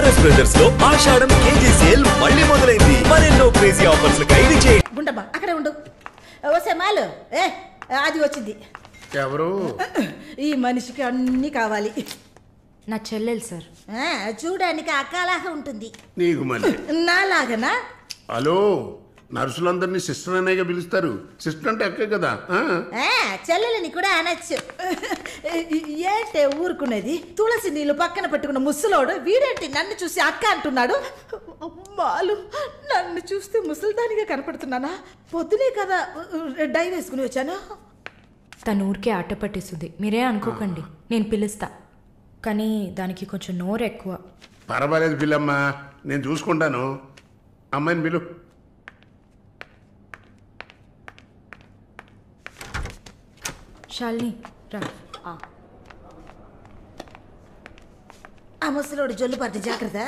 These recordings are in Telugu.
వైఎస్ బ్రదర్స్ లో ఆషాఢం కేజీ సేల్ మళ్ళీ మొదలైంది. మరెన్నో క్రేజీ ఆఫర్స్ ఖైదు చేయి. ఉండమ్మా అక్కడే ఉండు. ఓసే మాలు అది వచ్చింది. ఎవరు? ఈ మనిషికి అన్ని కావాలి. నా చెల్లెలు సార్. చూడడానికి అక్కలాగా ఉంటుంది. నీకు మళ్ళీ నాలాగనా? హలో, నర్సులందరినీ సిస్టర్ అనేగా పిలుస్తారు. సిస్టర్ అంటే అక్కే కదా. చెల్లెలని కూడా అనొచ్చు. ఏంటే ఊరుకునేది? తులసి నీళ్ళు పక్కన పెట్టుకున్న ముసలోడు వీడేంటి నన్ను చూసి అక్క అంటున్నాడు? అమ్మాలు, నన్ను చూస్తే ముసలిదానిగా కనపడుతున్నానా? పొద్దునే కదా డై వేసుకుని వచ్చాను. తను ఊరికే ఆట పట్టేస్తుంది, మీరే అనుకోకండి. నేను పిలుస్తా, కానీ దానికి కొంచెం నోరు ఎక్కువ. పర్వాలేదు పిల్లమ్మా, నేను చూసుకుంటాను. అమ్మాయిని పిలు. శాలిని రా. ఆ ముసలోడు జొల్లు పడితే జాగ్రత్త.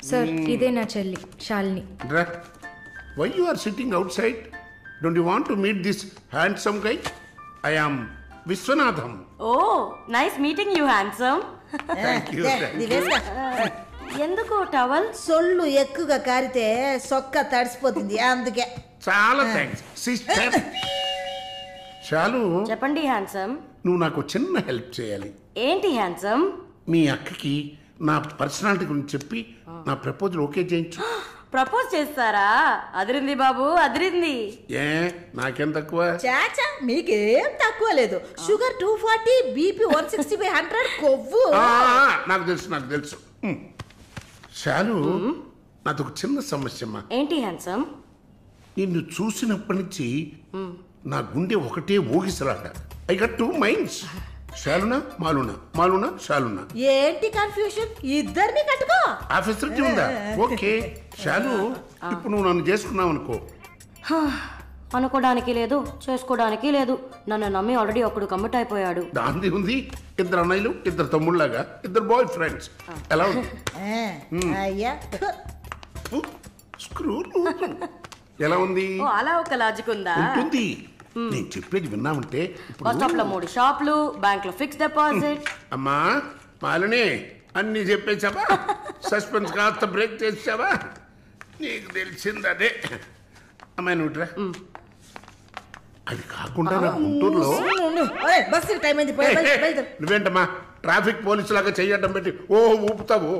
సార్, ఇదే నా చెల్లి Shalini. Why you are sitting outside? Don't you want to meet this handsome guy? I am Vishwanatham. Oh, nice meeting you handsome. ఎందుకు టవల్? సొల్లు ఎక్కువగా కారితే సొక్క తడిసిపోతుంది, అందుకే. చాలా థ్యాంక్స్ సిస్టర్. చాలు. చెప్పండి హ్యాండ్సమ్. నువ్వు నాకు చిన్న హెల్ప్ చేయాలి. ఏంటి హ్యాండ్సమ్? మీ అక్కకి నా పర్సనాలిటీ గురించి చెప్పి నా ప్రపోజల్ ఓకే చేయించు. ప్రపోజ్ చేస్తారా? అదిరింది బాబు, అదిరింది. ఏ నాకేం తక్కువ? చాచా, మీకేం తక్కువ లేదు. షుగర్ 240, బీపీ 160/100, కొవ్వు. నాకు తెలుసు, నాకు తెలుసు. చాలు, నాది ఒక చిన్న సమస్యమ్మా. ఏంటి హ్యాండ్సమ్? నిన్ను చూసినప్పటి నుంచి నా గుండె ఒకటే ఊగిసలాట. I got 2 minds. శాలునా మాలునా, మాలునా శాలునా. ఏంటి కన్ఫ్యూషన్? ఇద్దరిని కట్టుకో. ఆఫీసర్కి ఉందా? ఓకే శాలు, ఇప్పుడు నువ్వు నన్ను చేసుకున్నావు అనుకో. అనుకోవడానికి లేదు, చేసుకోవడానికి లేదు. నన్ను నమ్మి ఆల్రెడీ ఒకడు కమిట్ అయిపోయాడు. దాంది ఉంది. 2 అన్నయ్యలు, 2 తమ్ముళ్ళలాగా, 2 బాయ్ ఫ్రెండ్స్. ఎలా ఉంది? అయ్యా స్క్రూ ఎలా ఉంది? అలా ఒక లాజిక్ ఉందా? ఉంటుంది. నేను చెప్పేది విన్నామంటే. బస్ స్టాప్ లో 3 షాపులు, బ్యాంక్ లో ఫిక్స్ డిపాజిట్. అమ్మా మాలిని, అన్ని చెప్పేసావా? సస్పెన్స్ కాస్త బ్రేక్ చేసావా? నీకు తెలిసింది అదే. అమ్మాయి నువ్వుట్రా. అది కాకుండా నా గుంటూరులో నువ్వేంటమ్మా ట్రాఫిక్ పోలీసు లాగా చెయ్యడం పెట్టి ఊపుతావు?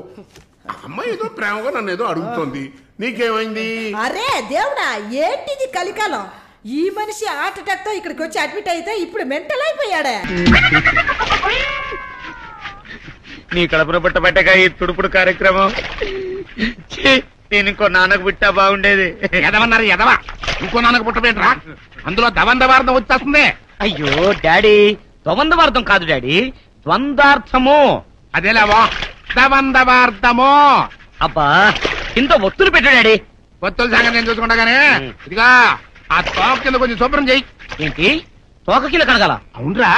అమ్మాయి ఏదో ప్రేమగా నన్ను ఏదో అడుగుతోంది, నీకేమైంది? అరే దేవుడా, ఏంటిది కలికాలం? ఈ మనిషి హార్ట్ అటాక్ తో ఇక్కడికి వచ్చి అడ్మిట్ అయితే ఇప్పుడు మెంటల్ అయిపోయాడే. నీ కడుపున పుట్టబట్టగా ఈ తుడుపుడు కార్యక్రమం. నేను ఇంకో నాన్నకు పుట్టా బాగుండేది. ఎదవన్నారు ఎదవా, ఇంకో నాన్నకు పుట్టబెట్టరా? అందులో దవందవార్థం వచ్చేస్తుంది. అయ్యో డాడీ, ద్వంద్వార్థం కాదు డాడీ, ద్వంద్వార్థము. అదేలావా, దవందవార్థము. అబ్బా, ఇంత ఒత్తులు పెట్టు డాడీ. ఒత్తుల సంగతి నేను చూసుకుంటా గానీ, ఇదిగా ఆ తోక కింద కొంచెం శుభ్రం చెయ్యి. ఏంటి తోక కింద కడగాల? అవునరా,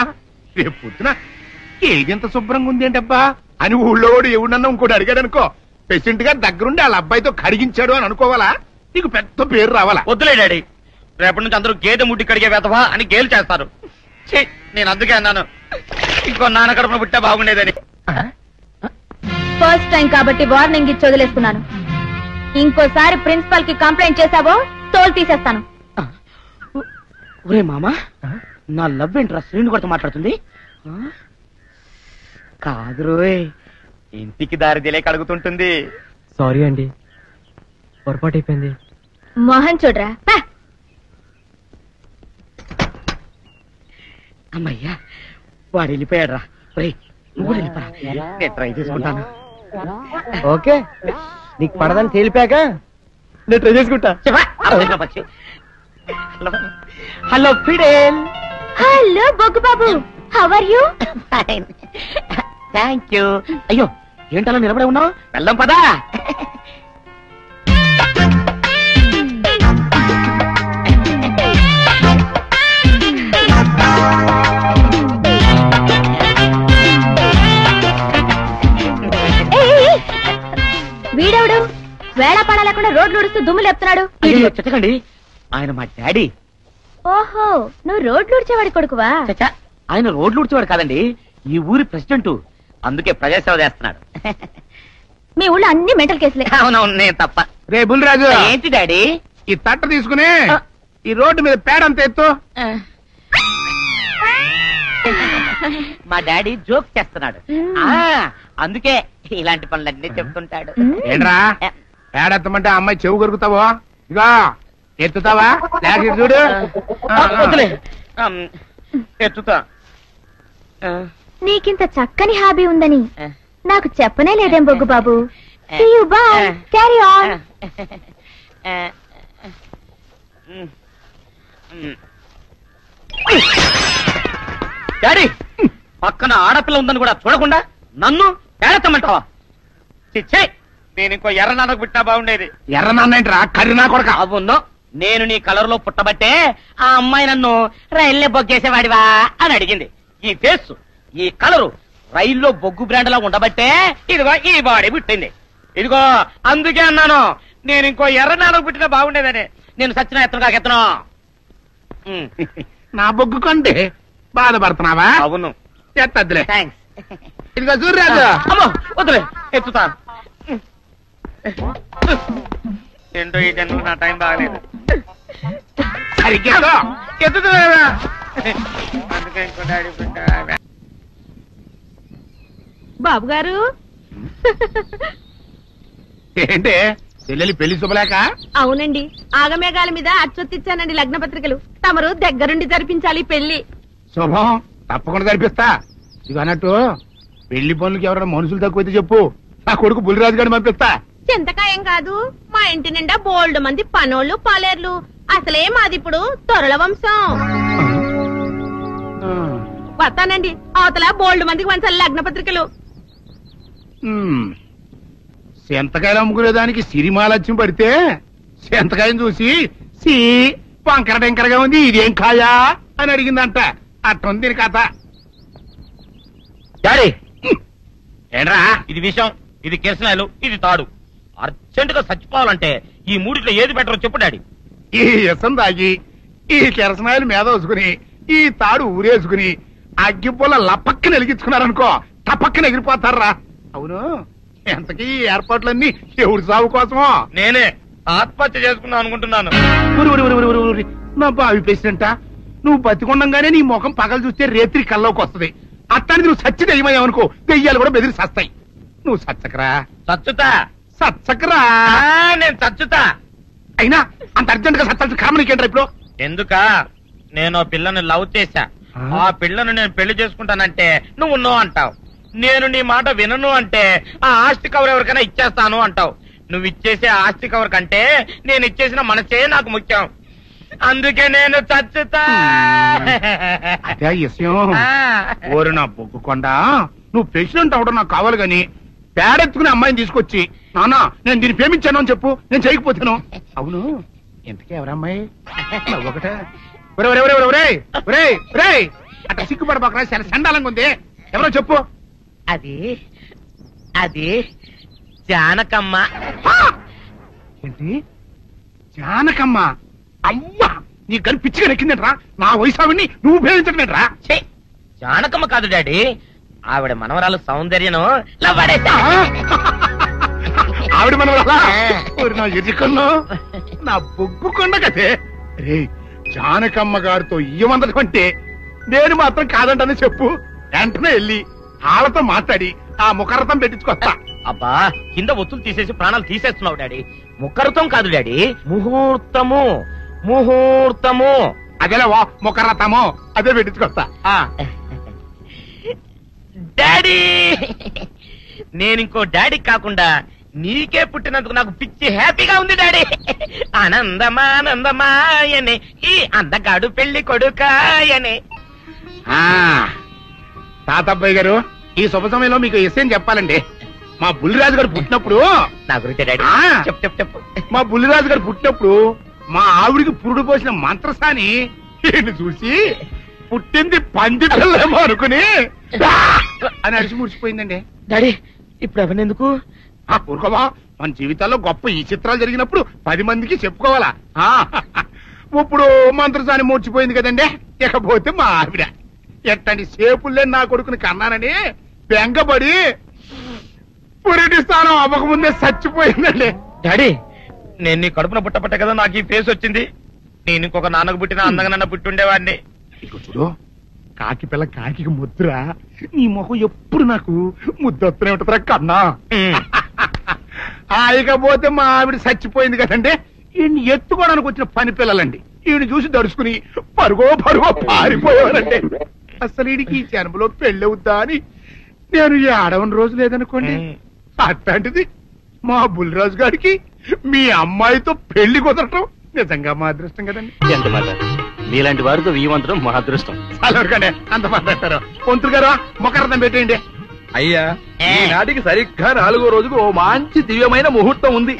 రేపు పొద్దున ఏదింత శుభ్రంగా ఉంది ఏంటబ్బా అని ఊళ్ళో ఎవడన్నా ఇంకోటి అడిగాడు అనుకో, పేషెంట్ గా దగ్గరుండి వాళ్ళ అబ్బాయితో కడిగించాడు అని అనుకోవాలా? నీకు పెద్ద పేరు రావాలా? వద్దులే డాడీ, రేపటి నుంచి అందరూ గేదె ముడ్డి కడిగే వెతవా అని గేలు చేస్తారు. నేను అందుకే అన్నాను, ఇంకో నాన్న కడుపున పుట్టా బాగుండేదని. ఫస్ట్ టైం కాబట్టి వార్నింగ్ ఇచ్చి వదిలేస్తున్నాను. ఇంకోసారి ప్రిన్సిపల్ కి కంప్లైంట్ చేశావో తోలు తీసేస్తాను. ఒరే మామా, నా లవ్ ఏంట్రా శ్రీను మాట్లాడుతుంది? కాదు రోయ్, ఇంటికి దారి తెలియక అడుగుతుంటుంది. సారీ అండి, పొరపాటు అయిపోయింది. మోహన్ చూడరా. అమ్మయ్యా, వాడు వెళ్ళిపోయాడు రా. నువ్వు వెళ్ళిపోరా, నేను ట్రై చేసుకుంటాను. ఓకే, నీకు పడదని తేలిపాక నేను ట్రై చేసుకుంటా. Hello Fidel. హలో బొగ్గు Babu, how are you? Thank you. అయ్యో ఏంటలా నిలబడే ఉన్నావు? వెళ్దాం పదా. వీడెవడు వేళాపాడా లేకుండా రోడ్లు ఉడుస్తూ దుమ్ము లేపుతున్నాడు? చెప్పకండి, ఆయన మా డాడీ. ఓహో, నువ్వు రోడ్లు ఉడిచేవాడి కొడుకువా? ఆయన రోడ్లు ఉడిచేవాడు కాదండి, ఈ ఊరి ప్రెసిడెంట్. అందుకే ప్రజాసేవ చేస్తున్నాడు. మీ ఊళ్ళో అన్ని మెంటల్ కేసులే. అవునవును, నేను తప్ప. రే బుల్లిరాజు, ఏంటి డాడీ? ఈ తట్ట తీసుకుని ఈ రోడ్డు మీద పేడ అంత ఎత్తు. మా డాడీ జోక్ చేస్తున్నాడు, అందుకే ఇలాంటి పనులన్నీ చెప్తుంటాడు. ఏంట్రా పేడెత్తమంటే అమ్మాయి చెవు కొరుకుతావో? ఇగా ఎత్తుతావా? లేక చూడు. వదిలే, ఎత్తుతా. నీకింత చక్కని హాబీ ఉందని నాకు చెప్పనే లేదేం బొగ్గు బాబు. Carry on. డాడీ, పక్కన ఆడపిల్ల ఉందని కూడా చూడకుండా నన్ను పేడెత్తమంటావా? చిచ్చే, నేను ఇంకో ఎర్ర నాన్నకు పుట్టినా బాగుండేది. ఎర్ర నాన్న ఏంట్రా, కర్రీనా కొడక? అవును, నేను నీ కలర్ లో పుట్టబట్టే ఆ అమ్మాయి నన్ను రైల్లో బొగ్గేసేవాడివా అని అడిగింది. ఈ ఫేస్, ఈ కలరు రైల్లో బొగ్గు బ్రాండ్ లా ఉండబట్టే ఇదిగో ఈ బాడీ పుట్టింది. ఇదిగో అందుకే అన్నాను నేను ఇంకో ఎర్ర నాన్నకు పుట్టినా బాగుండేదని. నేను సచిన ఎత్తను కాకెత్తను. నా బొగ్గు కంటే బాధపడుతున్నావా? అవును. ఎత్తద్దులే. థ్యాంక్స్. ఇదిగో సూర్యరాజు. అమ్మో వదిలే, ఎత్తుతా. ఏంటో ఈ జన్మకు నా టైం బాగలేదు. సరిగ్గా ఎత్తుతా. అందుకే ఇంకో డాడీ పుట్టా. బాబు గారు, ఏంటి చెల్లెలి పెళ్లి శుభలేక? అవునండి, ఆగమేఘాల మీద అచ్చొత్తిచ్చానండి లగ్న పత్రికలు. తమరు దగ్గరుండి జరిపించాలి పెళ్లి. శుభం, తప్పకుండా జరిపిస్తా. ఇక అన్నట్టు పెళ్లి పనులకి ఎవరైనా మనుషులు తక్కువైతే చెప్పు, నా కొడుకు బుల్లిరాజు గారిని పంపిస్తా. చింతకాయం కాదు, మా ఇంటి నిండా బోల్డ్ మంది పనోళ్ళు పాలేర్లు. అసలే మాది ఇప్పుడు తొరల వంశం. వస్తానండి, అవతల బోల్డ్ మందికి వంచాలి లగ్న పత్రికలు. సెంతకాయలు అమ్ముకునేదానికి సిరిమాలత్యం పడితే సెంతకాయని చూసి సి వంకర టెంకరగా ఉంది, ఇదేం కాయా అని అడిగిందంట. అట్టుంది దీని కథ. డాడీ, ఏంట్రా ఇది విషయం, ఇది కిరసనాయలు, ఇది తాడు. అర్జెంట్ గా చచ్చిపోవాలంటే ఈ మూడిట్లో ఏది బెటర్ చెప్పు డాడీ. ఈ ఇసం తాగి ఈ కిరసనాయలు మీద వేసుకుని ఈ తాడు ఊరేసుకుని అగ్గిపుల్ల లపక్కన వెలిగించుకున్నారనుకో, టపక్కన ఎగిరిపోతారా. అవును, ఎంతకీ ఈ ఏర్పాట్లన్నీ ఎవరి సాగు కోసమో? నేనే ఆత్మహత్య చేసుకున్నాను అనుకుంటున్నాను. నా బావి పేసినంట, నువ్వు బతికొండంగానే నీ ముఖం పగలు చూస్తే రేత్రి కల్లోకి వస్తుంది. అట్టానికి నువ్వు సచ్చి దెయ్యమయ్యావనుకో, దెయ్యాలు కూడా బెదిరి సస్తాయి. నువ్వు సచ్చకరా. చచ్చుతా. సచ్చకరా. నేను చచ్చుతా. అయినా అంత అర్జెంట్ గా సత్తాల్సిన కారణం నీకేంట్రా ఇప్పుడు? ఎందుక, నేను పిల్లని లవ్ చేశా. ఆ పిల్లను నేను పెళ్లి చేసుకుంటానంటే నువ్వు నో అంటావు. నేను నీ మాట వినను అంటే ఆ ఆస్తి కవర్ ఎవరికైనా ఇచ్చేస్తాను అంటావు. నువ్వు ఇచ్చేసే ఆస్తి కవర్ కంటే నేను ఇచ్చేసిన మనసే నాకు ముఖ్యం. అందుకే నేను చచ్చుతా. అదే విషయం. ఓరు నా బొగ్గుకొండ, నువ్వు ప్రెసిడెంట్ అవడం నాకు కావాలి గాని పేడెత్తుకునే అమ్మాయిని తీసుకొచ్చి నాన్న నేను దీన్ని ప్రేమించాను అని చెప్పు, నేను చేయకపోతాను. అవును, ఎంతకే ఎవరమ్మాయి? ఒకటే అట్లా సిగ్గుపడబాకరా, చాలా సండాలంగా ఉంది. ఎవరో చెప్పు. అది అది జానకమ్మ. ఏంటి జానకమ్మ? అమ్మా, నీ గని పిచ్చిగా నెక్కిందంట్రా. నా వయసావిని నువ్వు ప్రేమించకనేట్రా. జానకమ్మ కాదు డాడీ, ఆవిడ మనవరాలు సౌందర్యను ఆవిడ మనవరాలా? నా ఎదుకున్నా నా బొగ్గుకొండ కదే. రే, జానకమ్మ గారితో ఇయ్యమందడం అంటే నేను మాత్రం కాదంటని చెప్పు. వెంటనే వెళ్ళి వాళ్ళతో మాట్లాడి ఆ ముఖరథం పెట్టించుకొస్తా. అబ్బా, కింద ఒత్తులు తీసేసి ప్రాణాలు తీసేస్తున్నావు డాడీ. ముఖరథం కాదు డాడీ, ముహూర్తము. ముహూర్తము అదేలా ముఖరథము, అదే పెట్టించుకొస్తా. డాడీ, నేను ఇంకో డాడీ కాకుండా నీకే పుట్టినందుకు నాకు పిచ్చి హ్యాపీగా ఉంది డాడీ. ఆనందమానందమాయనే ఈ అందగాడు పెళ్లి కొడుకాయనే. తాతబ్బాయి గారు, ఈ శుభ సమయంలో మీకు విషయం చెప్పాలండి. మా బుల్లిరాజు గారు పుట్టినప్పుడు నా గురించి డాడీ చెప్పు చెప్పు. మా బుల్లిరాజు గారు పుట్టినప్పుడు మా ఆవిడికి పురుడు పోసిన మంత్రసాని చూసి పుట్టింది పంది పిల్లేమో అనుకుని అని అడిచి ముడిచిపోయిందండి. డాడీ, ఇప్పుడు అవన్నీ ఎందుకు? ఊరుకోవా, మన జీవితాల్లో గొప్ప ఈ చిత్రాలు జరిగినప్పుడు 10 మందికి చెప్పుకోవాలా. ఇప్పుడు మంత్రసాని మూర్చిపోయింది కదండి. ఇకపోతే మా ఆవిడ ఎట్టండి సేపుల్లే నా కొడుకుని కన్నానని బెంగపడి మొదటి స్థానం అవ్వకముందే చచ్చిపోయిందండి. డాడీ నేను నీ కడుపున పుట్టపట్ట కదా నాకు ఈ ఫేస్ వచ్చింది. నేను ఇంకొక నాన్నకు పుట్టిన అందంగా నన్ను పుట్టుండేవాడిని. ఇక చూడు, కాకి పిల్ల కాకి ముద్దురా. నీ మొహం ఎప్పుడు నాకు ముద్దొత్తనే ఉంటుందిరా కన్నా. ఇకపోతే మా ఆవిడ చచ్చిపోయింది కదండి. ఈయన్ని ఎత్తుకోవడానికి వచ్చిన పని పిల్లలండి. ఈయన చూసి దడుచుకుని పరుగో పారిపోయేవారండి. అసలు ఈడికి ఈ జన్మలో పెళ్ళవుద్దా అని నేను ఈ ఆడవని రోజు లేదనుకోండి. అట్లాంటిది మా బుల్లిరాజు గారికి మీ అమ్మాయితో పెళ్లి కుదరటం నిజంగా మా అదృష్టం కదండి. ఎంత మాట, మీలాంటి వారితో వీయమంతరం మా అదృష్టం. అలాగే అంత మాట్లాడతారు. పొంతులు గారు మొకరదం పెట్టేయండి. అయ్యా ఈనాటికి సరిగ్గా 4వ రోజుకు ఓ మంచి దివ్యమైన ముహూర్తం ఉంది.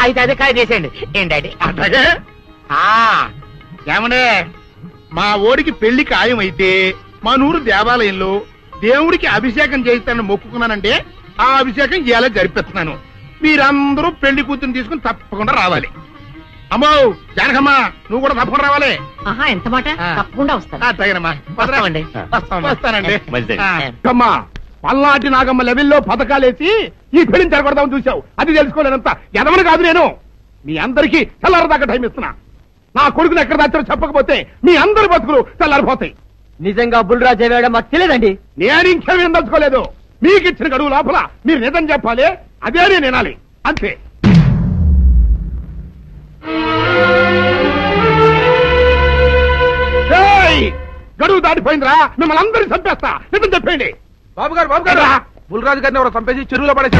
అయితే అదే కాయ చేసేయండి. ఏంటంటే అట్లాగే ఏమండే, మా ఓడికి పెళ్లి ఖాయమైతే మా నూరు దేవాలయంలో దేవుడికి అభిషేకం చేయిస్తానని మొక్కుకున్నానంటే ఆ అభిషేకం ఇలా జరిపిస్తున్నాను. మీరందరూ పెళ్లి కూతురు తీసుకుని తప్పకుండా రావాలి. అమ్మో జానకమ్మా, నువ్వు కూడా తప్పకుండా రావాలి. ఎంత మాట, తప్పకుండా వస్తాను. తగినమ్మా, వస్తానండి. మంచిది. అమ్మా, పల్నాటి నాగమ్మ లెవెల్లో పథకాలేసి ఈ పెళ్లిని జరగొడదామని చూశావు. అది తెలుసుకోలేనంత ఎదవని కాదు నేను. మీ అందరికీ తెల్లారదాకా టైం ఇస్తున్నా. నా కొడుకుని ఎక్కడ దాచారో చెప్పకపోతే మీ అందరి బతుకులు తెల్లారిపోతాయి. నిజంగా బుల్రాజు అయ్యాడో మాకు తెలియదండి. నేను ఇంకేమీ దలుచుకోలేదు. మీకు ఇచ్చిన గడువు లోపల మీరు నిజం చెప్పాలి, అదే నేను వినాలి, అంతే. గడువు దాటిపోయిందిరా, మిమ్మల్ని అందరినీ చంపేస్తా. నిజం చెప్పండి. బాబు గారు బుల్రాజు గారిని ఎవరో చంపేసి చెరువులో పడేసి.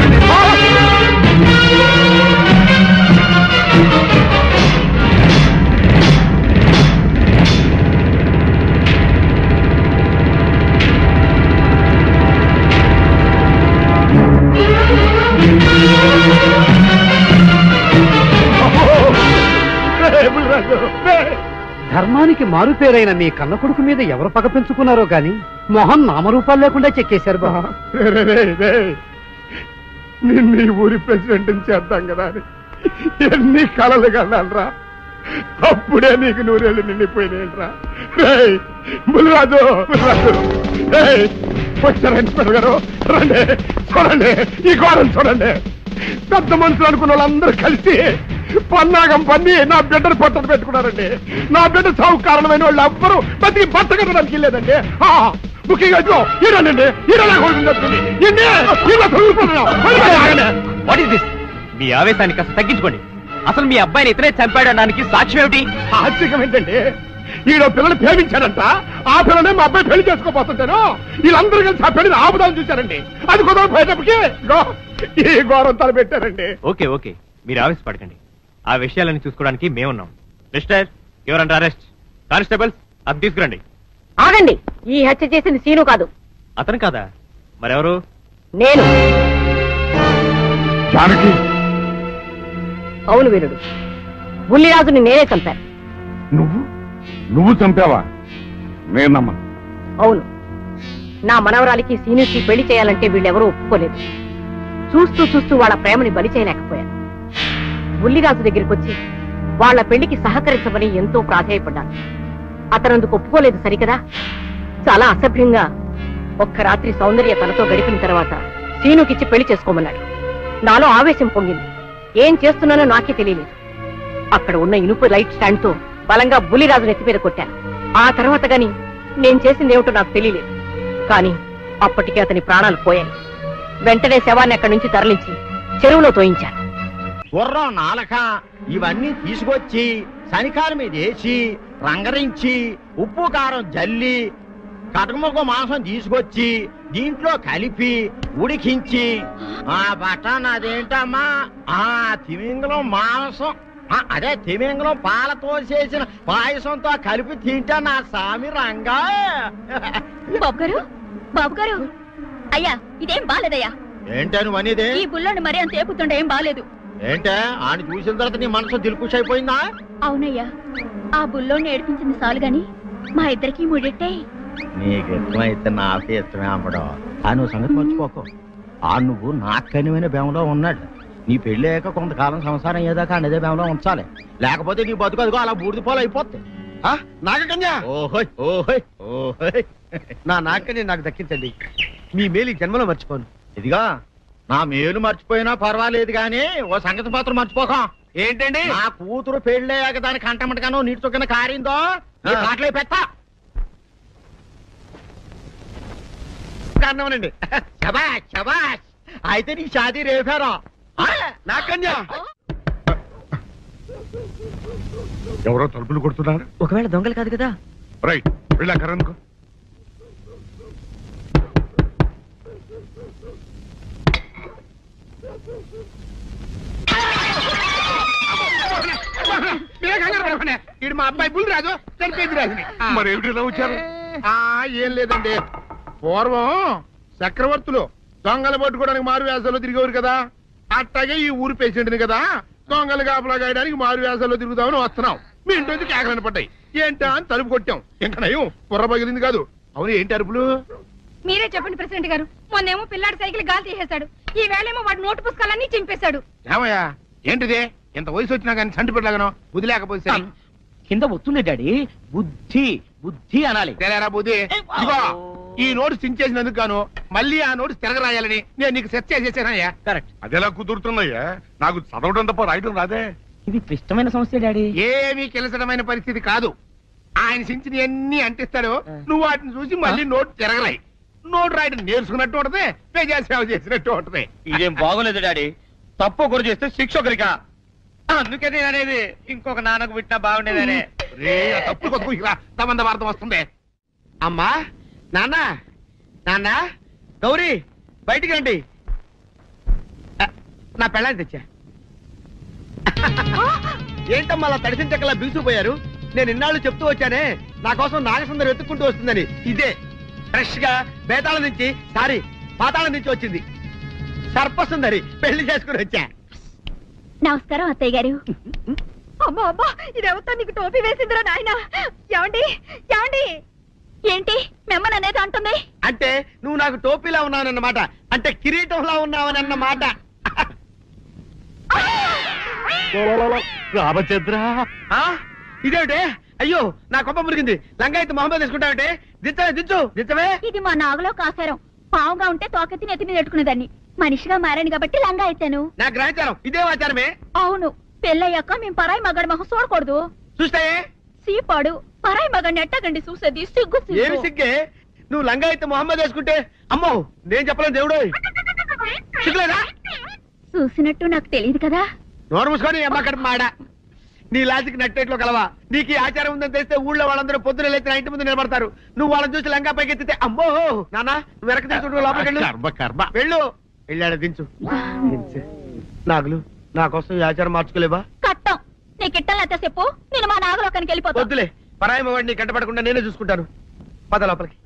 ధర్మానికి మారుపేరైన మీ కన్న కొడుకు మీద ఎవరు పగ పెంచుకున్నారో గాని మొహం నామరూపాలు లేకుండా చెక్కేశారు బా. నిన్ను ఊరి ప్రెసిడెంట్ చేద్దాం కదా అని ఎన్ని కళలు కన్నారా. అప్పుడే నీకు 100 ఏళ్ళు నిండిపోయినాయిరా. బుల్రాజు వచ్చారండి గారు, రండి చూడండి, ఈ ఘోరం చూడండి. పెద్ద మనుషులు అనుకున్న వాళ్ళందరూ కలిసి పన్నాగం పన్ని నా బిడ్డను పొట్టను పెట్టుకున్నారండి. నా బిడ్డ సాగు కారణమైన వాళ్ళు ఎవ్వరూ బతికి బట్ట కట్టడానికి లేదండి. ముఖ్యంగా ఈడనండి, మీ ఆవేశాన్ని కాస్త తగ్గించుకోండి. అసలు మీ అబ్బాయిని ఇతనే చంపాడడానికి సాక్ష్యం ఏమిటి? ఆశ్చర్యం ఏంటండి, ఈడో పిల్లలు ప్రేమించాడంట. ఆ పిల్లనే మా అబ్బాయి పెళ్లి చేసుకోబోతుంటాను. వీళ్ళందరూ కలిసి ఆ పెళ్లిని ఆపుదామని చూశారండి. అది కుదరపోయేటప్పటికి ఈ ఘోరం తలపెట్టారండి. ఓకే ఓకే, మీరు ఆవేశపడకండి. ఆ విషయాలను చూసుకోవడానికి మేమున్నాం. Mister, your under arrest. Constables, అది తీసుకురండి. ఆగండి, ఈ హత్య చేసింది సీను కాదు. అతను కాదా? మరెవరు? నేను. జానకి. అవును వీరుడు, బుల్లిరాజుని నేనే చంపాను. నువ్వు చంపావా? నేనమ్మా. అవును, నా మనవరాలికి సీనుకి పెళ్లి చేయాలంటే వీళ్ళెవరూ ఒప్పుకోలేదు. చూస్తూ చూస్తూ వాళ్ళ ప్రేమని బలి చేయలేకపోయాను. బుల్లిరాజు దగ్గరికి వచ్చి వాళ్ళ పెళ్లికి సహకరించమని ఎంతో ప్రాధాయపడ్డాను. అతనందుకు ఒప్పుకోలేదు సరికదా. చాలా అసభ్యంగా ఒక్క రాత్రి సౌందర్య తనతో గడిపిన తర్వాత సీనుకిచ్చి పెళ్లి చేసుకోమన్నాడు. నాలో ఆవేశం పొంగింది. ఏం చేస్తున్నానో నాకే తెలియలేదు. అక్కడ ఉన్న ఇనుపు లైట్ స్టాండ్ తో బలంగా బుల్లిరాజు నెత్తి మీద కొట్టాను. ఆ తర్వాత గాని నేను చేసిందేమిటో నాకు తెలియలేదు. కానీ అప్పటికే అతని ప్రాణాలు పోయాయి. వెంటనే శవాన్ని అక్కడి నుంచి తరలించి చెరువులో తోయించాను. గుర్రం నాలక ఇవన్నీ తీసుకొచ్చి శనికాల మీద వేసి రంగరించి ఉప్పు కారం జల్లి కటకముఖ మాంసం తీసుకొచ్చి దీంట్లో కలిపి ఉడికించి ఆ బటన్ అదేంటమ్మా తిమింగలం మాంసం అదే తిమింగలం పాలతో చేసిన పాయసంతో కలిపి తింటా నా సామి రంగా. బాబు గారు అయ్యా, ఇదేం బాలేదయ్యా. ఏంటా నువ్వు అనేది? ఈ బుల్లోని మరీ అంత ఏపుతుండే ఏం బాలేదు. ఏంటే ఆయన చూసిన తర్వాత నీ మనసు దిల్కుష్ అయిపోయిందా? అవునయ్యా, ఆ బుల్లోని ఏడిపించింది చాలు గాని మా ఇద్దరికి ముడిట్టే. నీకు ఇష్టమైతే నాకే ఇష్టమే అమ్మడం. ఆ నువ్వు సంగతి మర్చిపోకు. ఆ నువ్వు నాకు కనివైన బేమలో ఉన్నాడు. నీ పెళ్లి అయ్యాక కొంతకాలం సంసారం ఏదాకా అదే బేమలో ఉంచాలి. లేకపోతే నీ బతుకు అదిగో అలా బూడిద పోలు అయిపోతాయి. నాగకన్యా, ఓహోయ్ ఓహోయ్ ఓహోయ్, నా నాగకన్య నాకు దక్కించండి. మీ మేలు జన్మలో మర్చిపోను. ఇదిగా నా మేలు మర్చిపోయినా పర్వాలేదు గానీ ఓ సంగతి మాత్రం మర్చిపోకం. ఏంటండి? నా కూతురు పెళ్ళయ్యాక దానికి కంటమటగానో నీటి చొక్కన కారిందో కాట్లే పెట్ట అన్నవనండి. శబాష్ శబాష్, అయితే నీ షాదీ రేపారా నా కన్యా. ఎవరో తలుపులు కొడుతున్నారు. ఒకవేళ దొంగలు కాదు కదా. రైట్, వెళ్ళా కరణ్కు. ఇది మా అబ్బాయి బుల్ రాజు చనిపోయింది రాజుని. మరి ఏమిటి ఇలా వచ్చారు? ఏం లేదండి, పూర్వం చక్రవర్తులు దొంగలు పట్టుకోవడానికి మారు వేసాల్లో తిరిగేవారు కదా, అట్టాగే ఈ ఊరు పేషెంట్ని కదా దొంగలు కాపలా గాయడానికి మారు వేసాల్లో తిరుగుదామని వస్తున్నాం. మీ ఇంటి నుంచి కేకలను పడ్డాయి. ఏంటా అని తలుపు కొట్టాం. ఇంకా నయం బుర్ర పగిలింది కాదు. అవును, ఏంటి అరుపులు? మీరే చెప్పండి ప్రెసిడెంట్ గారు. మొన్నేమో పిల్లాడి సైకిల్ గాలి తీసేశాడు, ఈ వేళేమో వాడి నోటు పుస్తకాలన్నీ చింపేశాడు. ఏమయ్యా ఏంటిదే? ఇంత వయసు వచ్చినా కానీ చంటి పెట్టలాగనో బుద్ధి లేకపోతే కింద వస్తుంది డాడీ. బుద్ధి బుద్ధి అనాలి. తెలేరా బుద్ధి? ఇదిగో ఈ నోటు చించేసినందుకు గాను మళ్ళీ ఆ నోటు తిరగరాయాలని నేను నీకు సెట్ చేసేసానయ్యా. కరెక్ట్. అదెలా కుదురుతుందయ్యా? నాకు చదవడం తప్ప రాయడం రాదే. ఇది క్లిష్టమైన సమస్య డాడీ. ఏమీ కిలసడమైన పరిస్థితి కాదు. ఆయన చించిన ఎన్ని అంటిస్తాడో నువ్వు వాటిని చూసి మళ్ళీ నోటు తిరగరాయి. నోటు రాయడం నేర్చుకున్నట్టు ఉంటది, ప్రజా సేవ చేసినట్టు ఉంటది. ఇదేం బాగోలేదు డాడీ. తప్పు ఒకరు చేస్తే శిక్ష ఒకరికా. అందుకే నేను అనేది ఇంకొక నాన్నకు పుట్టినా బాగుండేదనే. తప్పు కొత్త వార్త వస్తుంది. అమ్మా, నాన్న, నాన్న, గౌరీ బయటికి రండి. నా పెళ్ళాన్ని తెచ్చా. ఏంటమ్మా అలా తడిసిన చెక్కలా బిగుసిపోయారు? నేను ఇన్నాళ్ళు చెప్తూ వచ్చానే నా కోసం నాగసుందరం వెతుక్కుంటూ వస్తుందని. ఇదే ఫ్రెష్ గా బేతాళం నుంచి పాతాళం నుంచి వచ్చింది. సర్పసుందరి పెళ్లి చేసుకుని వచ్చా. నమస్కారం అత్తయ్య గారు. అమ్మా అమ్మా, ఇదేవతా నీకు టోపీ వేసిందిరా నాయన. ఏమండి ఏమండి? ఏంటి మిమ్మల్ని అనేది అంటుంది? అంటే నువ్వు నాకు టోపీలా ఉన్నావనన్నమాట, అంటే కిరీటంలా ఉన్నావనన్నమాట. రామచంద్ర, ఇదేమిటే? అయ్యో నా కొప్ప మురిగింది. లంగా అయితే మొహమ్మద్ తీసుకుంటావంటే దించవే. ఇది మా నాగులో కాసారం. పావుగా ఉంటే తోకెత్తి నెత్తి మీద పెట్టుకునేదాన్ని. మనిషిగా మారాను కాబట్టి లంగా అయితాను. నా గ్రహచారం ఇదే ఆచారమే. అవును, పెళ్ళయ్యాక మేము పరాయి మగాడి మొహం చూడకూడదు. చూస్తాయే సీపాడు పరాయి మగాడిని ఎట్టగండి చూసేది. సిగ్గు ఏమి సిగ్గే? నువ్వు లంగా అయితే మొహమ్మద్ వేసుకుంటే అమ్మో నేను చెప్పలేను దేవుడు. సిగ్గులేదా? చూసినట్టు నాకు తెలియదు కదా. నోరు మూసుకొని అమ్మ కడుపు మాడ. నీ లాజిక్ నట్టేట్లో కలవా? నీకు ఈ ఆచారం ఉందని తెలిస్తే ఊళ్ళో వాళ్ళందరూ పొద్దున లేచి నా ఇంటి ముందు నిలబడతారు. నువ్వు వాళ్ళని చూసి లంగా పైకి ఎత్తితే అమ్మో నాన్న నువ్వు వెనక తీసుకుంటూ లోపలికి వెళ్ళు. వెళ్ళాడు దించు. నాగులు నా కోసం ఈ ఆచారం మార్చుకోలేవా? కట్టం నీకు ఇట్టలేత చెప్పు, నేను మా నాగలోకానికి వెళ్ళిపోతా. వద్దులే, పరాయి వాడిని కంటపడకుండా నేనే చూసుకుంటాను. పద లోపలికి.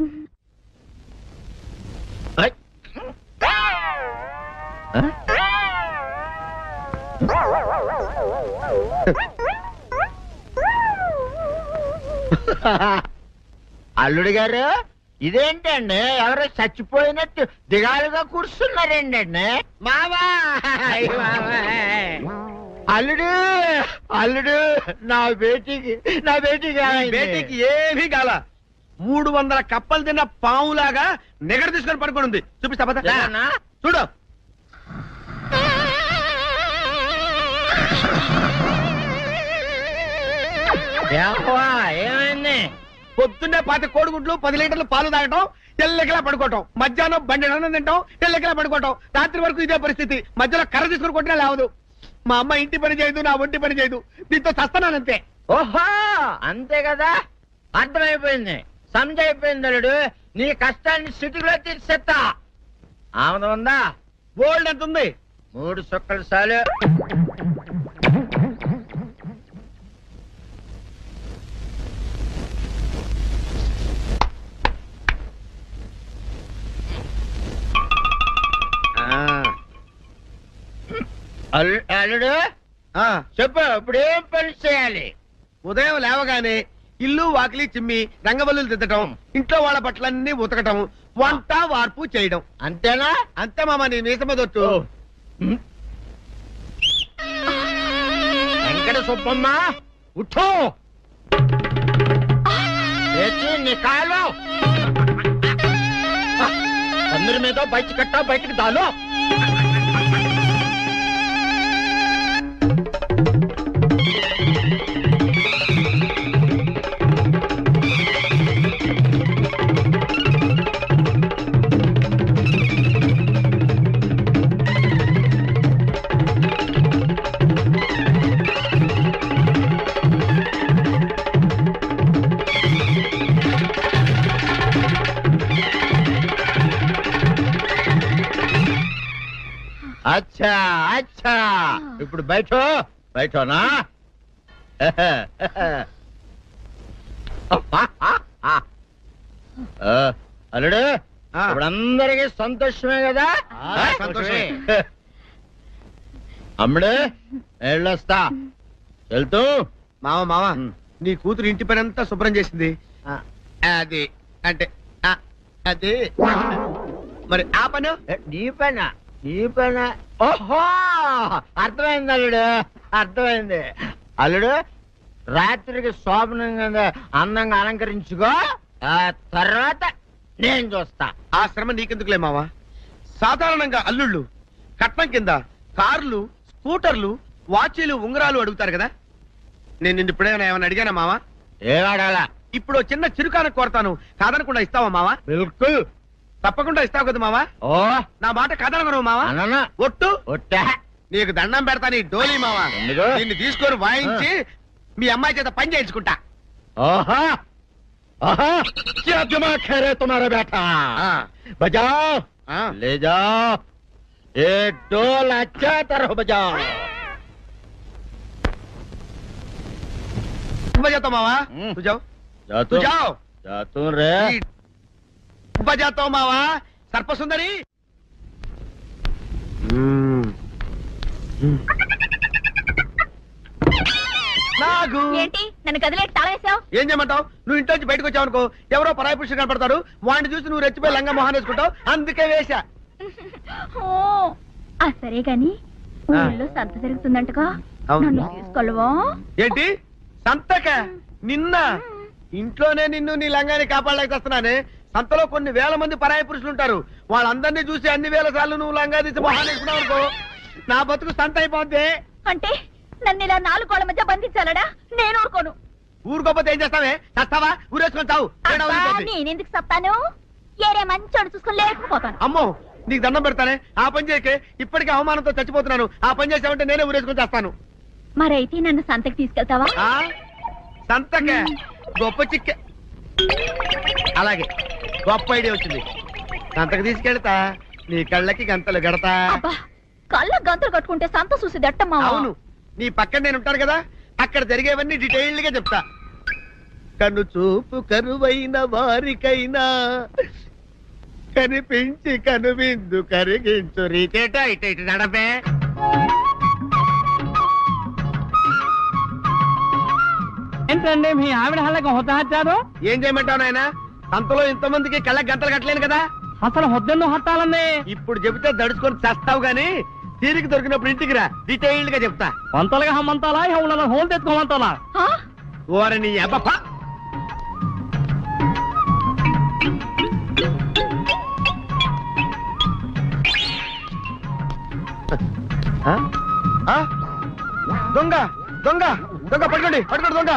అల్లుడు గారు, ఇదేంటండి ఎవరో చచ్చిపోయినట్టు దిగాలుగా కూర్చున్నారేంటండి? మావా అల్లుడు అల్లుడు నా బేటీకి ఏమీ కాల. 300 కప్పలు తిన్న పావులాగా నెగడ తీసుకొని పడుకొని ఉంది. చూపిస్తా పద. చూడు ఏమైంది? పొద్దున్నే 10 కోడిగుడ్లు 10 లీటర్లు పాలు తాగటం, తెల్లకిలా పడుకోవటం. మధ్యాహ్నం బండి అన్నం తింటాం, తెల్లకిలా పడుకోవటం. రాత్రి వరకు ఇదే పరిస్థితి. మధ్యలో కర్ర తీసుకుని కొట్టినా లేవదు. మా అమ్మ ఇంటి పని చేయదు, నా ఒంటి పని చేయదు. దీంతో చస్తున్నానంతే. ఓహో అంతే కదా, అర్థమైపోయింది, సమజైపోయింది. అల్లుడు నీ కష్టాన్ని సిటీలో తీర్చేస్తా. ఆమె ఉందా? గోల్డ్ ఎంత ఉంది? 3 సుక్కలు చాలు. అల్లుడు చెప్పు, ఇప్పుడేం పని చేయాలి? ఉదయం లేవగానే ఇల్లు వాకిలి చిమ్మి రంగవల్లులు దిద్దటం, ఇంట్లో వాళ్ళ బట్టలన్నీ ఉతకటం, వంట వార్పు చేయడం. అంతేనా? అంతే మామ, నీ మీసమదొట్టు. వెంకట సుబ్బమ్మ ఉఠో, నీ కాలు అందరి మీద బయట కట్టా, బయటికి దాలో. అచ్చా అచ్చా ఇప్పుడు బయటో బయటోనా అల్లుడు ఇప్పుడు అందరికి సంతోషమే కదా సంతోషమే. అమ్ముడు వెళ్ళొస్తా వెళ్తూ మామ నీ కూతురు ఇంటి పని అంతా శుభ్రం చేసింది అది అంటే అది మరి ఆ పని నీ పైన ఓహో అర్థమైంది అల్లుడు అర్థమైంది అల్లుడు రాత్రికి శోభనంగా అందంగా అలంకరించుకో ఆ తర్వాత నేను చూస్తా. ఆ శ్రమ నీకెందుకులే మావా. సాధారణంగా అల్లుళ్ళు కట్నం కింద కార్లు స్కూటర్లు వాచీలు ఉంగరాలు అడుగుతారు కదా. నేను నిన్ను ఇప్పుడేమైనా ఏమైనా అడిగానా మావా? ఏడాలా ఇప్పుడు చిన్న చిరుకాన కోరతాను, కాదనకుండా ఇస్తావా మావా? బిల్కుల్ తప్పకుండా ఇస్తావు కదా మావా. ఓ నా మాట కాదనగను మావా. ఒట్టు ఒట్టా నీకు దండం పెడతా నీ డోలీ మావా. నిన్ను తీసుకొని వాయించి మీ అమ్మాయి చేత పని చేయించుకుంటా. ओहा आहा क्या दिमाग है रे तुम्हारा बेटा बजाओ ले जाओ एक डोल अच्छा तरह बजाओ बजाता मावा तू जाओ तू जाओ जातू रे बजाता हूँ मावा सर्प सुंदरी ఏంటి నన్ను గదిలేటి తాళేసావు? ఏం చేయమంటావు? నువ్వు ఇంట్లో నుంచి బయటకు వచ్చావు అనుకో, ఎవరో పరాయి పురుషుడు కనపడతాడు, వాడిని చూసి నువ్వు రెచ్చిపోయి లంగా మొహాన్ని వేసుకుంటావు, అందుకే వేశా. సరే గాని ఊళ్ళో సంత జరుగుతుందంటగా, నన్ను తీసుకెళ్ళవా? ఏంటి సంతక? నిన్న ఇంట్లోనే నిన్ను నీ లంగాన్ని కాపాడలేకొస్తున్నానే. సంతలో కొన్ని వేల మంది పరాయి పురుషులు ఉంటారు, వాళ్ళందరినీ చూసి అన్ని వేల సార్లు నువ్వు లంగా తీసి మొహాన్ని వేసుకున్నావు అనుకో, నా బతుకు సంత అయిపోద్ది. అంటే నన్ను ఇలా 4 గోళ్ల మధ్య బంధించాలడా? నేను ఊరుకోను. ఊరుకోపోతే ఏం చేస్తావే? చస్తావా? ఊరేసుకొని చావు. నేనెందుకు చెప్తాను? ఏరే మంచోడు చూసుకుని లేకపోతాను. అమ్మో నీకు దండం పెడతానే, ఆ పని చేయకే. ఇప్పటికే అవమానంతో చచ్చిపోతున్నాను, ఆ పని చేసావంటే నేనే ఊరేసుకొని చేస్తాను. మరైతే నన్ను సంతకి తీసుకెళ్తావా? సంతకే గొప్ప చిక్కే. అలాగే గొప్ప ఐడియా వచ్చింది. సంతకు తీసుకెళ్తా, నీ కళ్ళకి గంతలు గడతా. కళ్ళ గంతలు కట్టుకుంటే సంత చూసి దట్టమ్మా. అవును, నీ పక్కన నేను ఉంటాను కదా, అక్కడ జరిగేవన్నీ డీటెయిల్ గా చెప్తా. కన్ను చూపు కరువైన వారికైనా కనిపించి కనువిందు కరిగించు రీకేట ఇటు ఇటు నడపే. ఏంటండి మీ ఆవిడ హళ్ళకి హొత్తహచ్చారు? ఏం చేయమంటావు నాయన? సంతలో ఇంతమందికి కళ్ళకి గంటలు కట్టలేను కదా. అసలు హొద్దెందుకు హత్తాలండి? ఇప్పుడు చెబితే దడుచుకొని చస్తావు గాని, తీరికి దొరికినప్పుడు ఇంటికి రా, డీటెయిల్డ్ గా చెప్తా. వంతలుగా హమ్మంతాలా హోల్ హోల్ తెచ్చుకోమంతాలా? ఓరని అబ్బప్ప. దొంగ దొంగ దొంగ పట్టుకోండి పట్టుకోండి దొంగ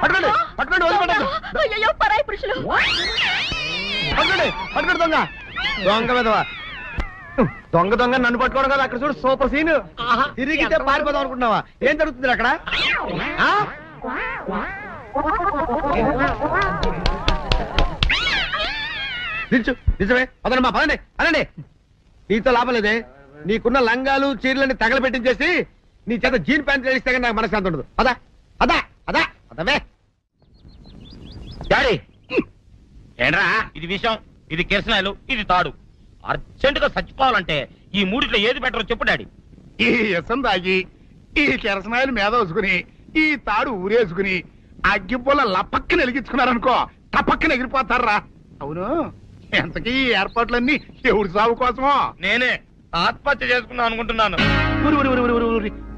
పట్టుకోండి పట్టుకోండి వదిలిపెట్టండి. అయ్యో పరాయి పురుషులు. పట్టుకోండి పట్టుకోండి దొంగ దొంగ విధవా. దొంగ దొంగ నన్ను పట్టుకోవడం కదా, అక్కడ చూడు సూపర్ సీన్. తిరిగితే పారిపోదాం అనుకుంటున్నావా? ఏం జరుగుతుంది అక్కడ? నిజమే పదండి పదండి అనండి. నీతో లాభం లేదే, నీకున్న లంగాలు చీరలని తగలబెట్టించేసి నీ చేత జీన్ ప్యాంట్ చేస్తే కానీ నాకు మనశ్శాంతి ఉండదు. అదా అదా అదా అదవే డాడీ. ఏంట్రా ఇది విషయం, ఇది కిరసనాయలు, ఇది తాడు. అర్జెంట్ గా చచ్చిపోవాలంటే ఈ మూడిట్లో ఏది బెటరో చెప్పు డాడీ. ఈ ఇసం తాగి ఈ కిరసనాయలు మీద వేసుకుని ఈ తాడు ఊరేసుకుని అగ్గిపూల లపక్కన వెలిగించుకున్నారనుకో, టపక్కన ఎగిరిపోతారా. అవును, ఎంతకీ ఈ ఏర్పాట్లన్నీ ఎవరి సాగు కోసమో? నేనే ఆత్మహత్య చేసుకుందాం అనుకుంటున్నాను.